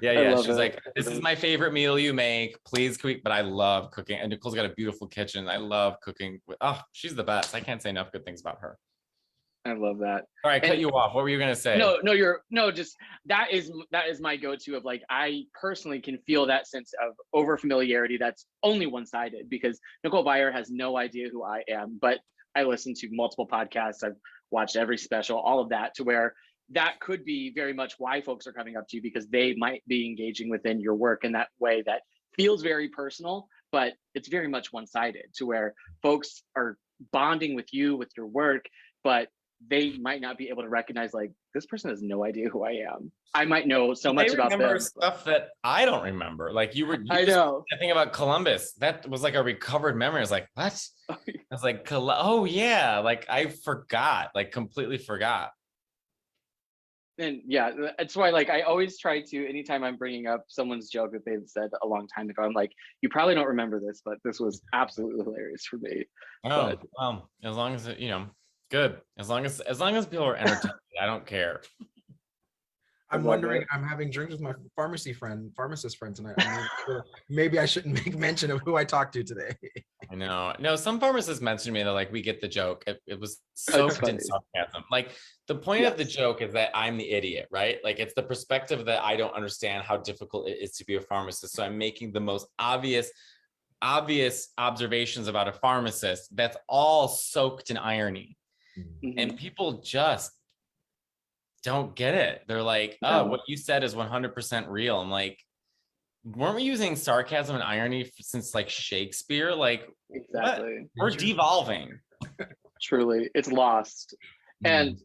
Yeah, I yeah. love She's it. like, this is my favorite meal you make. Please cook. But I love cooking. And Nicole's got a beautiful kitchen. I love cooking. Oh, she's the best. I can't say enough good things about her. I love that. All right, cut And you off. What were you gonna say? No, just that is my go-to of like, I personally can feel that sense of over familiarity that's only one-sided, because Nicole Byer has no idea who I am, but I listen to multiple podcasts, I've watched every special, all of that, to where that could be very much why folks are coming up to you, because they might be engaging within your work in that way that feels very personal, but it's very much one-sided, to where folks are bonding with you, with your work, but they might not be able to recognize, like, this person has no idea who I am. I might know so much about them. Stuff that I don't remember. Like you I know. I think about Columbus. That was like a recovered memory. I was like, what? I was like, oh yeah, like I forgot, like completely forgot. And yeah, that's why, like, I always try to, anytime I'm bringing up someone's joke that they've said a long time ago, I'm like, you probably don't remember this, but this was absolutely hilarious for me. Oh, as long as it, good. As long as people are entertained, I don't care. I'm wondering, I'm having drinks with my pharmacist friend tonight. Maybe I shouldn't make mention of who I talked to today. I know. No, some pharmacists mentioned to me that like we get the joke. It was soaked in sarcasm. Like the point of the joke is that I'm the idiot, right? Like it's the perspective that I don't understand how difficult it is to be a pharmacist. So I'm making the most obvious observations about a pharmacist that's all soaked in irony. Mm-hmm. And people just don't get it. They're like, oh, what you said is 100% real. I'm like, weren't we using sarcasm and irony since like Shakespeare? Like, exactly. We're devolving. Truly, it's lost. And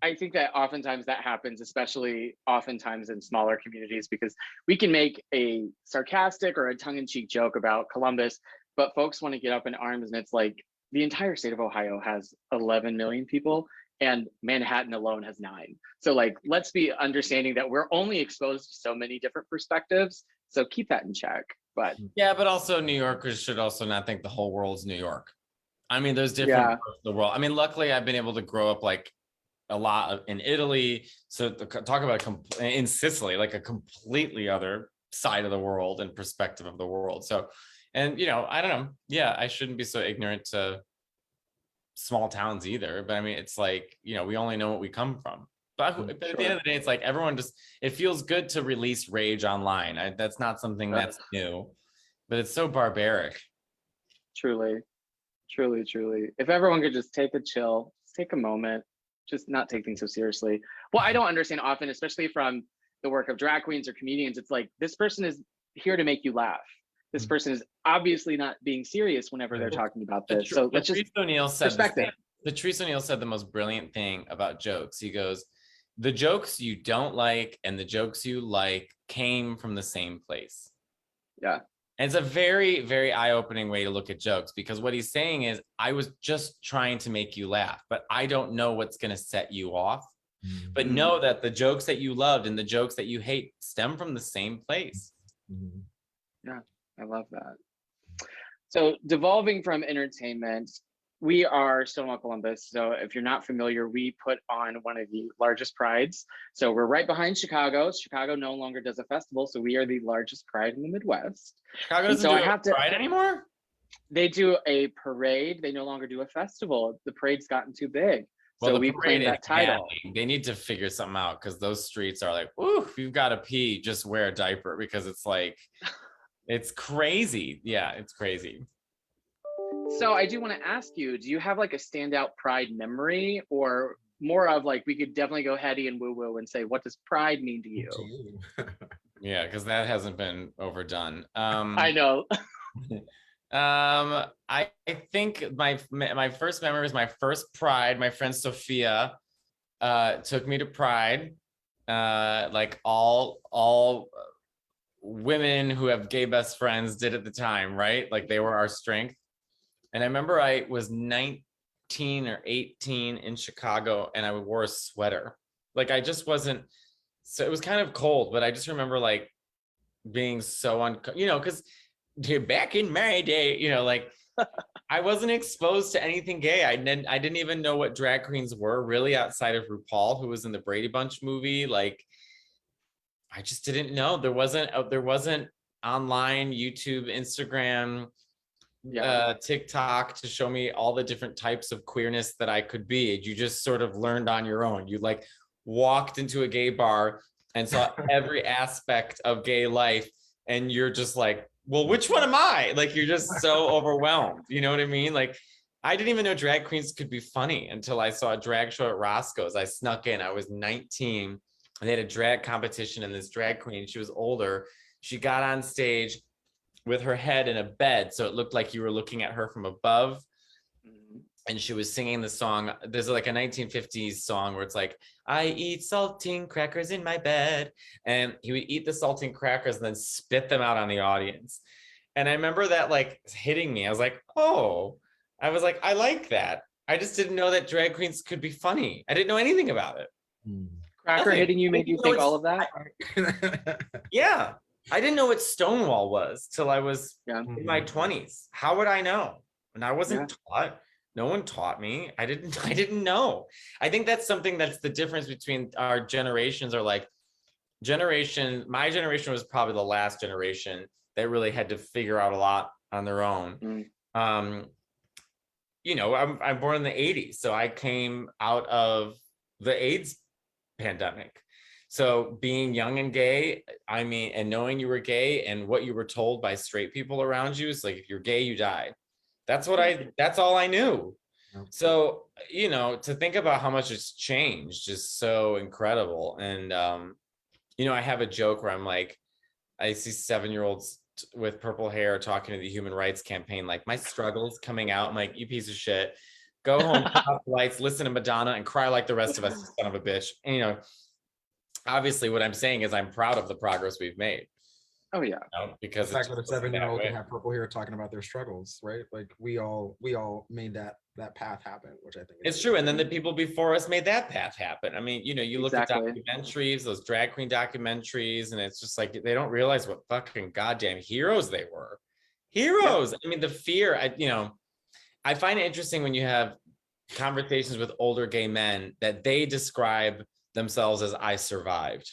I think that oftentimes that happens, especially oftentimes in smaller communities, because we can make a sarcastic or a tongue-in-cheek joke about Columbus, but folks want to get up in arms, and it's like the entire state of Ohio has 11 million people, and Manhattan alone has 9. So like, let's be understanding that we're only exposed to so many different perspectives. So keep that in check. But yeah, but also New Yorkers should also not think the whole world's New York. I mean, there's different parts of the world. I mean, luckily I've been able to grow up like a lot in Italy. So talk about in Sicily, like a completely other side of the world and perspective of the world. So, and I don't know. Yeah, I shouldn't be so ignorant to small towns either, but I mean, it's like, we only know what we come from. But at the end of the day, it's like everyone it feels good to release rage online. That's not something that's new, but it's so barbaric. Truly. If everyone could just take a chill, just take a moment, just not take things so seriously. Well, I don't understand often, especially from the work of drag queens or comedians, it's like, this person is here to make you laugh. This person is obviously not being serious whenever they're talking about this. So let's just Patrice O'Neill said the most brilliant thing about jokes. He goes, the jokes you don't like and the jokes you like came from the same place. Yeah. And it's a very, very eye-opening way to look at jokes, because what he's saying is, I was just trying to make you laugh, but I don't know what's going to set you off. But know that the jokes that you loved and the jokes that you hate stem from the same place. Yeah, I love that. So devolving from entertainment, we are Stonewall Columbus. So if you're not familiar, we put on one of the largest prides. So we're right behind Chicago. Chicago no longer does a festival, so we are the largest pride in the Midwest. Chicago doesn't do a pride anymore? They do a parade. They no longer do a festival. The parade's gotten too big. Well, so we claim that title. They need to figure something out, because those streets are like, ooh, if you've got to pee, just wear a diaper, because it's like, it's crazy. Yeah, it's crazy. So I do want to ask you, do you have like a standout pride memory, or more of like, we could definitely go heady and woo-woo and say, what does pride mean to you? Yeah, because that hasn't been overdone. I know. I think my first memory is my first pride. My friend Sophia took me to pride, like all women who have gay best friends did at the time, right? Like they were our strength. And I remember I was 19 or 18 in Chicago, and I wore a sweater. Like I just wasn't, so it was kind of cold, but I just remember like being so because back in my day, like I wasn't exposed to anything gay. I didn't even know what drag queens were really outside of RuPaul, who was in the Brady Bunch movie. Like, I just didn't know. There wasn't online, YouTube, Instagram, TikTok to show me all the different types of queerness that I could be. You just sort of learned on your own. You like walked into a gay bar and saw every aspect of gay life, and you're just like, well, which one am I? Like, you're just so overwhelmed. You know what I mean? Like, I didn't even know drag queens could be funny until I saw a drag show at Roscoe's. I snuck in. I was 19, and they had a drag competition, and this drag queen, she was older. She got on stage with her head in a bed, so it looked like you were looking at her from above. And she was singing the song. There's like a 1950s song where it's like, I eat saltine crackers in my bed. And he would eat the saltine crackers and then spit them out on the audience. And I remember that like hitting me. I was like, oh, I was like, I like that. I just didn't know that drag queens could be funny. I didn't know anything about it. Cracker hitting you made you think all of that? Yeah. I didn't know what Stonewall was till I was in my 20s. How would I know? And I wasn't taught. No one taught me. I didn't know. I think that's something that's the difference between our generations. Are like my generation was probably the last generation that really had to figure out a lot on their own. You know, I'm born in the 80s, so I came out of the AIDS pandemic. So being young and gay, I mean, and knowing you were gay and what you were told by straight people around you is like, if you're gay, you die. That's all I knew. So, you know, to think about how much it's changed is so incredible. And, you know, I have a joke where I'm like, I see 7-year-olds with purple hair talking to the Human Rights Campaign, like, my struggles coming out. I'm like, you piece of shit, go home, turn off the lights, listen to Madonna and cry like the rest of us, son of a bitch. And, you know, obviously what I'm saying is I'm proud of the progress we've made. Oh yeah. You know, because the fact that a 7-year-old can have purple hair talking about their struggles, right? Like we all made that path happen, which I think it's true. And then the people before us made that path happen. I mean, you know, you look at documentaries, those drag queen documentaries, and it's just like they don't realize what fucking goddamn heroes they were. Heroes. I mean, the fear, I find it interesting when you have conversations with older gay men that they describe themselves as I survived.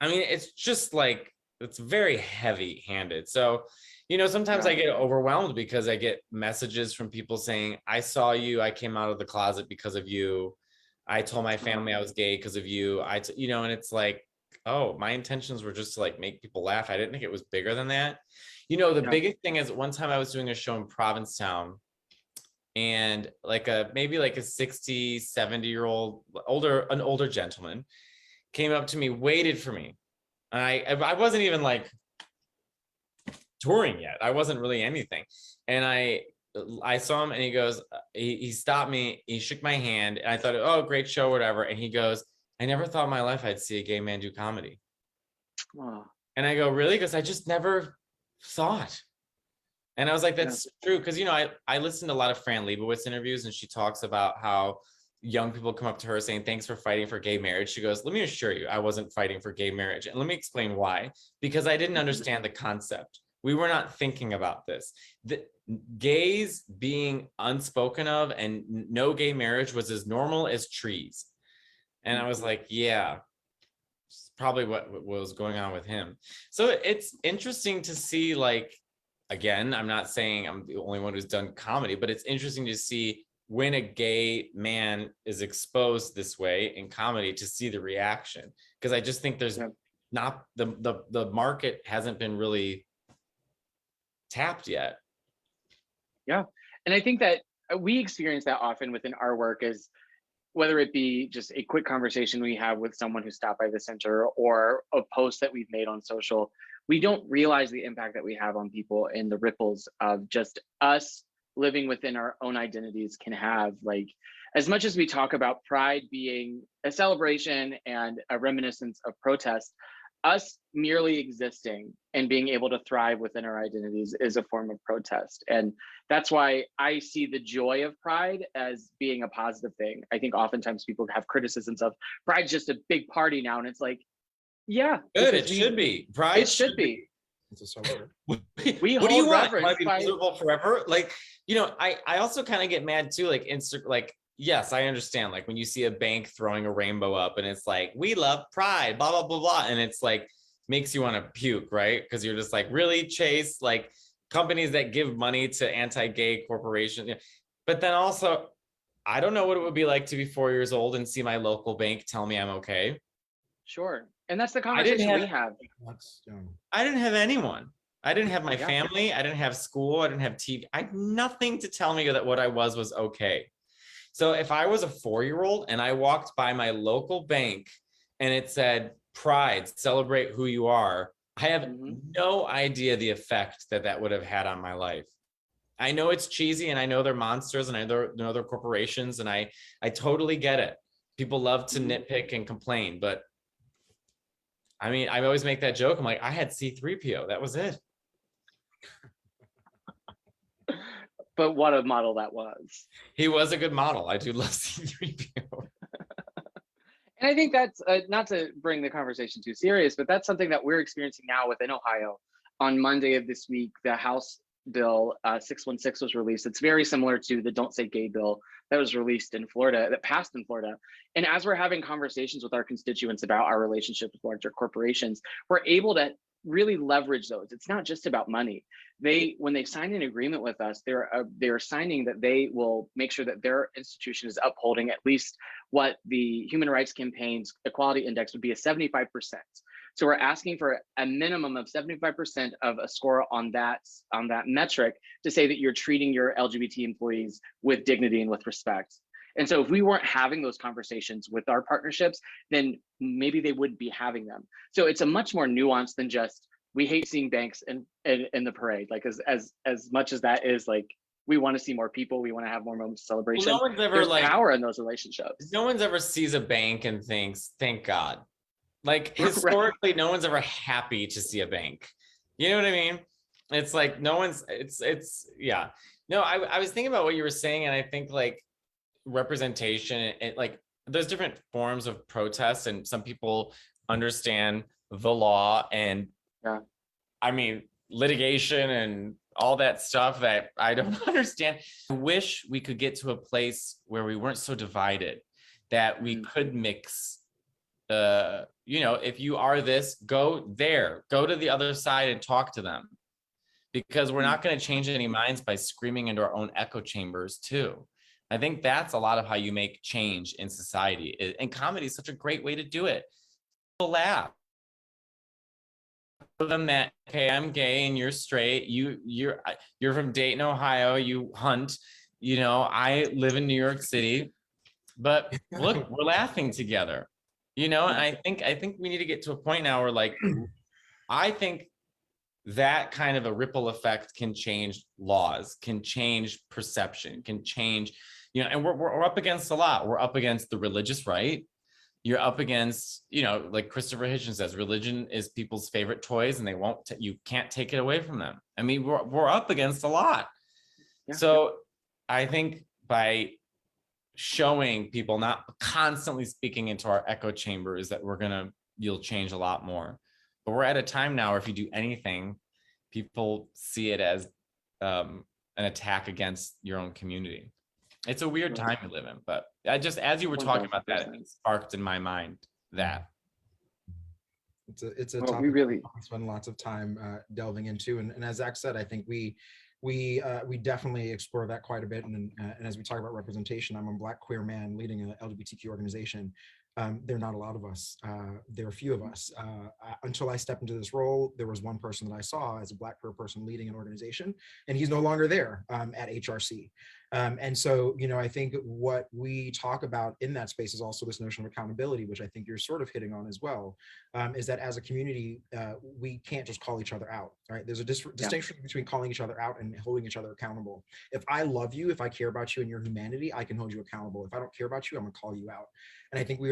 I mean, it's just like, it's very heavy handed. So, you know, sometimes I get overwhelmed because I get messages from people saying, I saw you, I came out of the closet because of you. I told my family I was gay because of you. You know, and it's like, oh, my intentions were just to like make people laugh. I didn't think it was bigger than that. You know, the biggest thing is one time I was doing a show in Provincetown, and like maybe like a 60, 70-year-old, an older gentleman came up to me, waited for me. I wasn't even like touring yet. I wasn't really anything. And I saw him and he goes, he stopped me, he shook my hand, and I thought, oh, great show, whatever. And he goes, I never thought in my life I'd see a gay man do comedy. Wow. And I go, really? Because I just never thought. And I was like, that's true. Because, you know, I listened to a lot of Fran Lebowitz interviews, and she talks about how young people come up to her saying, thanks for fighting for gay marriage. She goes, let me assure you, I wasn't fighting for gay marriage. And let me explain why. Because I didn't understand the concept. We were not thinking about this. The gays being unspoken of and no gay marriage was as normal as trees. And I was like, yeah, it's probably what was going on with him. So it's interesting to see, like, again, I'm not saying I'm the only one who's done comedy, but it's interesting to see when a gay man is exposed this way in comedy, to see the reaction. Because I just think there's not the market hasn't been really tapped yet. Yeah. And I think that we experience that often within our work, is whether it be just a quick conversation we have with someone who stopped by the center or a post that we've made on social, we don't realize the impact that we have on people and the ripples of just us living within our own identities can have. Like, as much as we talk about Pride being a celebration and a reminiscence of protest, us merely existing and being able to thrive within our identities is a form of protest. And that's why I see the joy of Pride as being a positive thing. I think oftentimes people have criticisms of Pride's just a big party now. And it's like, yeah. Good, it should be. Pride should be. It's a celebrate. We What do you hold want? reverence Want to be by- miserable forever? Like, I also kind of get mad too. Like, yes, I understand. Like when you see a bank throwing a rainbow up and it's like, we love pride, blah, blah, blah, blah. And it's like, makes you want to puke, right? Because you're just like, really, Chase? Like companies that give money to anti-gay corporations. But then also, I don't know what it would be like to be 4 years old and see my local bank tell me I'm okay. Sure. And that's the conversation we have. I didn't have anyone. I didn't have my family. I didn't have school. I didn't have TV. I had nothing to tell me that what I was okay. So if I was a 4-year-old and I walked by my local bank and it said, pride, celebrate who you are, I have no idea the effect that would have had on my life. I know it's cheesy and I know they're monsters and I know they're corporations and I totally get it. People love to nitpick and complain, but I mean, I always make that joke. I'm like, I had C3PO. That was it. But what a model that was. He was a good model. I do love C3PO. And I think that's not to bring the conversation too serious, but that's something that we're experiencing now within Ohio. On Monday of this week, the House Bill 616 was released. It's very similar to the Don't Say Gay bill that was released in Florida, that passed in Florida. And as we're having conversations with our constituents about our relationship with larger corporations, we're able to really leverage those. It's not just about money. When they sign an agreement with us, they're signing that they will make sure that their institution is upholding at least what the Human Rights Campaign's equality index would be, a 75%. So we're asking for a minimum of 75% of a score on that metric to say that you're treating your LGBT employees with dignity and with respect. And so if we weren't having those conversations with our partnerships, then maybe they wouldn't be having them. So it's a much more nuanced than just, we hate seeing banks in the parade. Like as much as that is like, we want to see more people, we want to have more moments of celebration. Well, no one's ever There's power in those relationships. No one's ever sees a bank and thinks, thank God. Like historically, no one's ever happy to see a bank. You know what I mean? It's like no one's, yeah. No, I was thinking about what you were saying, and I think like representation, like there's different forms of protest, and some people understand the law and I mean litigation and all that stuff that I don't understand. I wish we could get to a place where we weren't so divided, that we could mix. If you are this, go there, go to the other side and talk to them, because we're not going to change any minds by screaming into our own echo chambers too. I think that's a lot of how you make change in society, and comedy is such a great way to do it. People laugh. Tell them that, okay, I'm gay and you're straight. You're from Dayton, Ohio. You hunt. I live in New York City, but look, we're laughing together. And I think we need to get to a point now where, like, I think that kind of a ripple effect can change laws, can change perception, can change, and we're up against a lot. We're up against the religious right. You're up against, like Christopher Hitchens says, religion is people's favorite toys, and you can't take it away from them. I mean, we're up against a lot. Yeah. So I think by showing people, not constantly speaking into our echo chambers, that you'll change a lot more. But we're at a time now where if you do anything, people see it as an attack against your own community. It's a weird time we live in, but as you were talking about that, it sparked in my mind that. It's a topic we really spend lots of time delving into, and as Zach said, I think we definitely explore that quite a bit. And as we talk about representation, I'm a Black queer man leading an LGBTQ organization. There are not a lot of us. There are a few of us. Until I stepped into this role, there was one person that I saw as a Black queer person leading an organization, and he's no longer there at HRC. And so, I think what we talk about in that space is also this notion of accountability, which I think you're sort of hitting on as well, is that as a community, we can't just call each other out, right? There's a distinction between calling each other out and holding each other accountable. If I love you, if I care about you and your humanity, I can hold you accountable. If I don't care about you, I'm gonna call you out. And I think we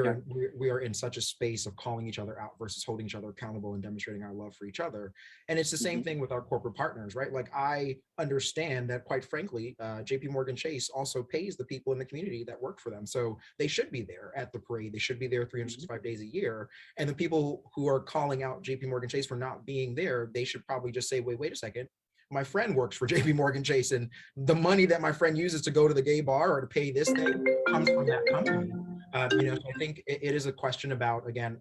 are in such a space of calling each other out versus holding each other accountable and demonstrating our love for each other. And it's the same thing with our corporate partners, right? Like, I understand that, quite frankly, JP Morgan Morgan Chase also pays the people in the community that work for them. So they should be there at the parade. They should be there 365 days a year. And the people who are calling out JP Morgan Chase for not being there, they should probably just say, wait a second. My friend works for JP Morgan Chase, and the money that my friend uses to go to the gay bar or to pay this thing comes from that company. So I think it is a question about, again,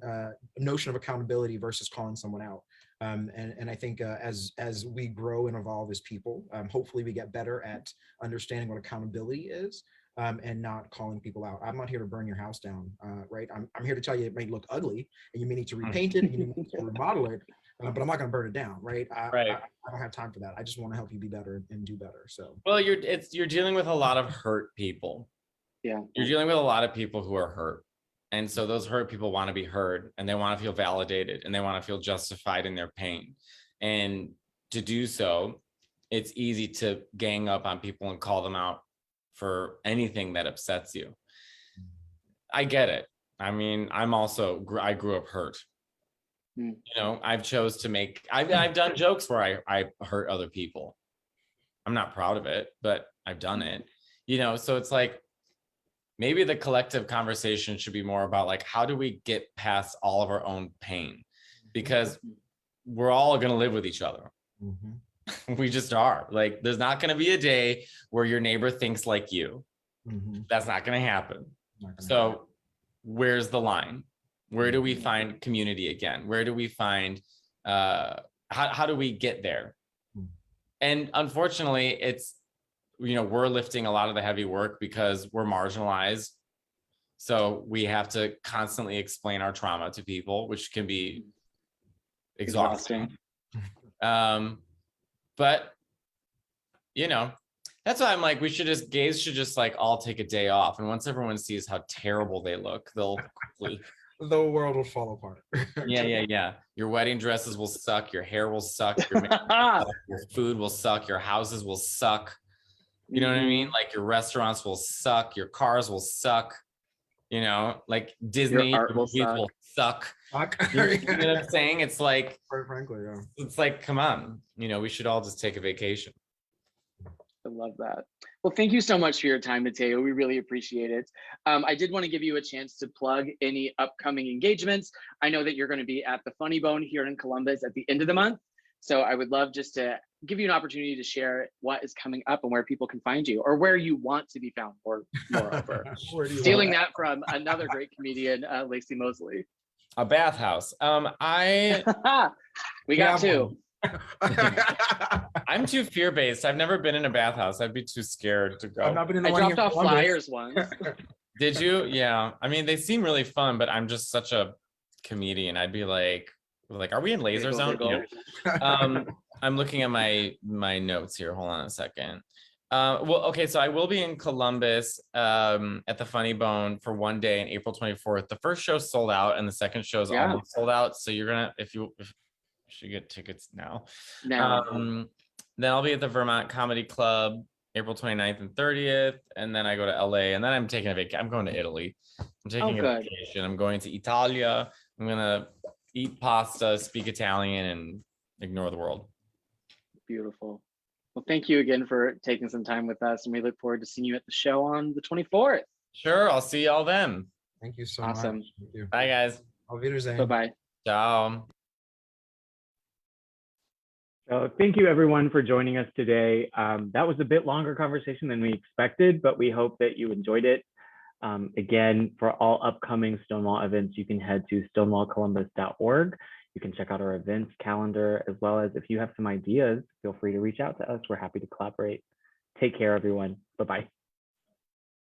notion of accountability versus calling someone out. And I think as we grow and evolve as people, hopefully we get better at understanding what accountability is, and not calling people out. I'm not here to burn your house down, right? I'm here to tell you it may look ugly and you may need to repaint it and you need to remodel it, but I'm not going to burn it down, right? I don't have time for that. I just want to help you be better and do better. So, well, you're dealing with a lot of hurt people. Yeah, you're dealing with a lot of people who are hurt, and so those hurt people want to be heard, and they want to feel validated, and they want to feel justified in their pain. And to do so, it's easy to gang up on people and call them out for anything that upsets you. I get it. I mean, I grew up hurt. You know, I've done jokes where I hurt other people. I'm not proud of it, but I've done it, you know, so it's like, maybe the collective conversation should be more about like, how do we get past all of our own pain? Because we're all going to live with each other. We just are. Like, there's not going to be a day where your neighbor thinks like you. That's not going to happen. So where's the line? Where do we find community again? Where do we find, how do we get there? And unfortunately, it's, you know, we're lifting a lot of the heavy work because we're marginalized. So we have to constantly explain our trauma to people, which can be exhausting. But, you know, that's why I'm like, gays should just like all take a day off. And once everyone sees how terrible they look, they'll quickly, the world will fall apart. Yeah. Your wedding dresses will suck. Your hair will suck. Your food will suck. Your houses will suck. You know what I mean? Like, your restaurants will suck. Your cars will suck. You know, like Disney will suck. You know what I'm saying? It's like, quite frankly, yeah. It's like, come on, you know, we should all just take a vacation. I love that. Well, thank you so much for your time, Matteo. We really appreciate it. I did want to give you a chance to plug any upcoming engagements. I know that you're going to be at the Funny Bone here in Columbus at the end of the month. So I would love just to give you an opportunity to share what is coming up and where people can find you, or where you want to be found, or moreover. Stealing that from another great comedian, Lacey Mosley. A bathhouse. We got two. I'm too fear-based. I've never been in a bathhouse. I'd be too scared to go. I've not been in the I one dropped off flyers once. Did you? Yeah. I mean, they seem really fun, but I'm just such a comedian. I'd be like, are we in laser zone? You know? I'm looking at my notes here. Hold on a second. Well, okay, so I will be in Columbus at the Funny Bone for one day on April 24th. The first show sold out, and the second show is almost sold out. So you're gonna, if you should get tickets now. Then I'll be at the Vermont Comedy Club April 29th and 30th, and then I go to LA, and then I'm taking a vacation. I'm going to Italy. I'm taking a vacation. I'm going to Italia. I'm gonna eat pasta, speak Italian, and ignore the world. Beautiful. Well, thank you again for taking some time with us, and we look forward to seeing you at the show on the 24th. Sure, I'll see y'all then. Thank you so much. Awesome. Thank you. Bye, guys. Auf Wiedersehen. Bye-bye. Ciao. So thank you everyone for joining us today. That was a bit longer conversation than we expected, but we hope that you enjoyed it. Again, for all upcoming Stonewall events, you can head to stonewallcolumbus.org. You can check out our events calendar, as well as if you have some ideas, feel free to reach out to us. We're happy to collaborate. Take care, everyone. Bye-bye.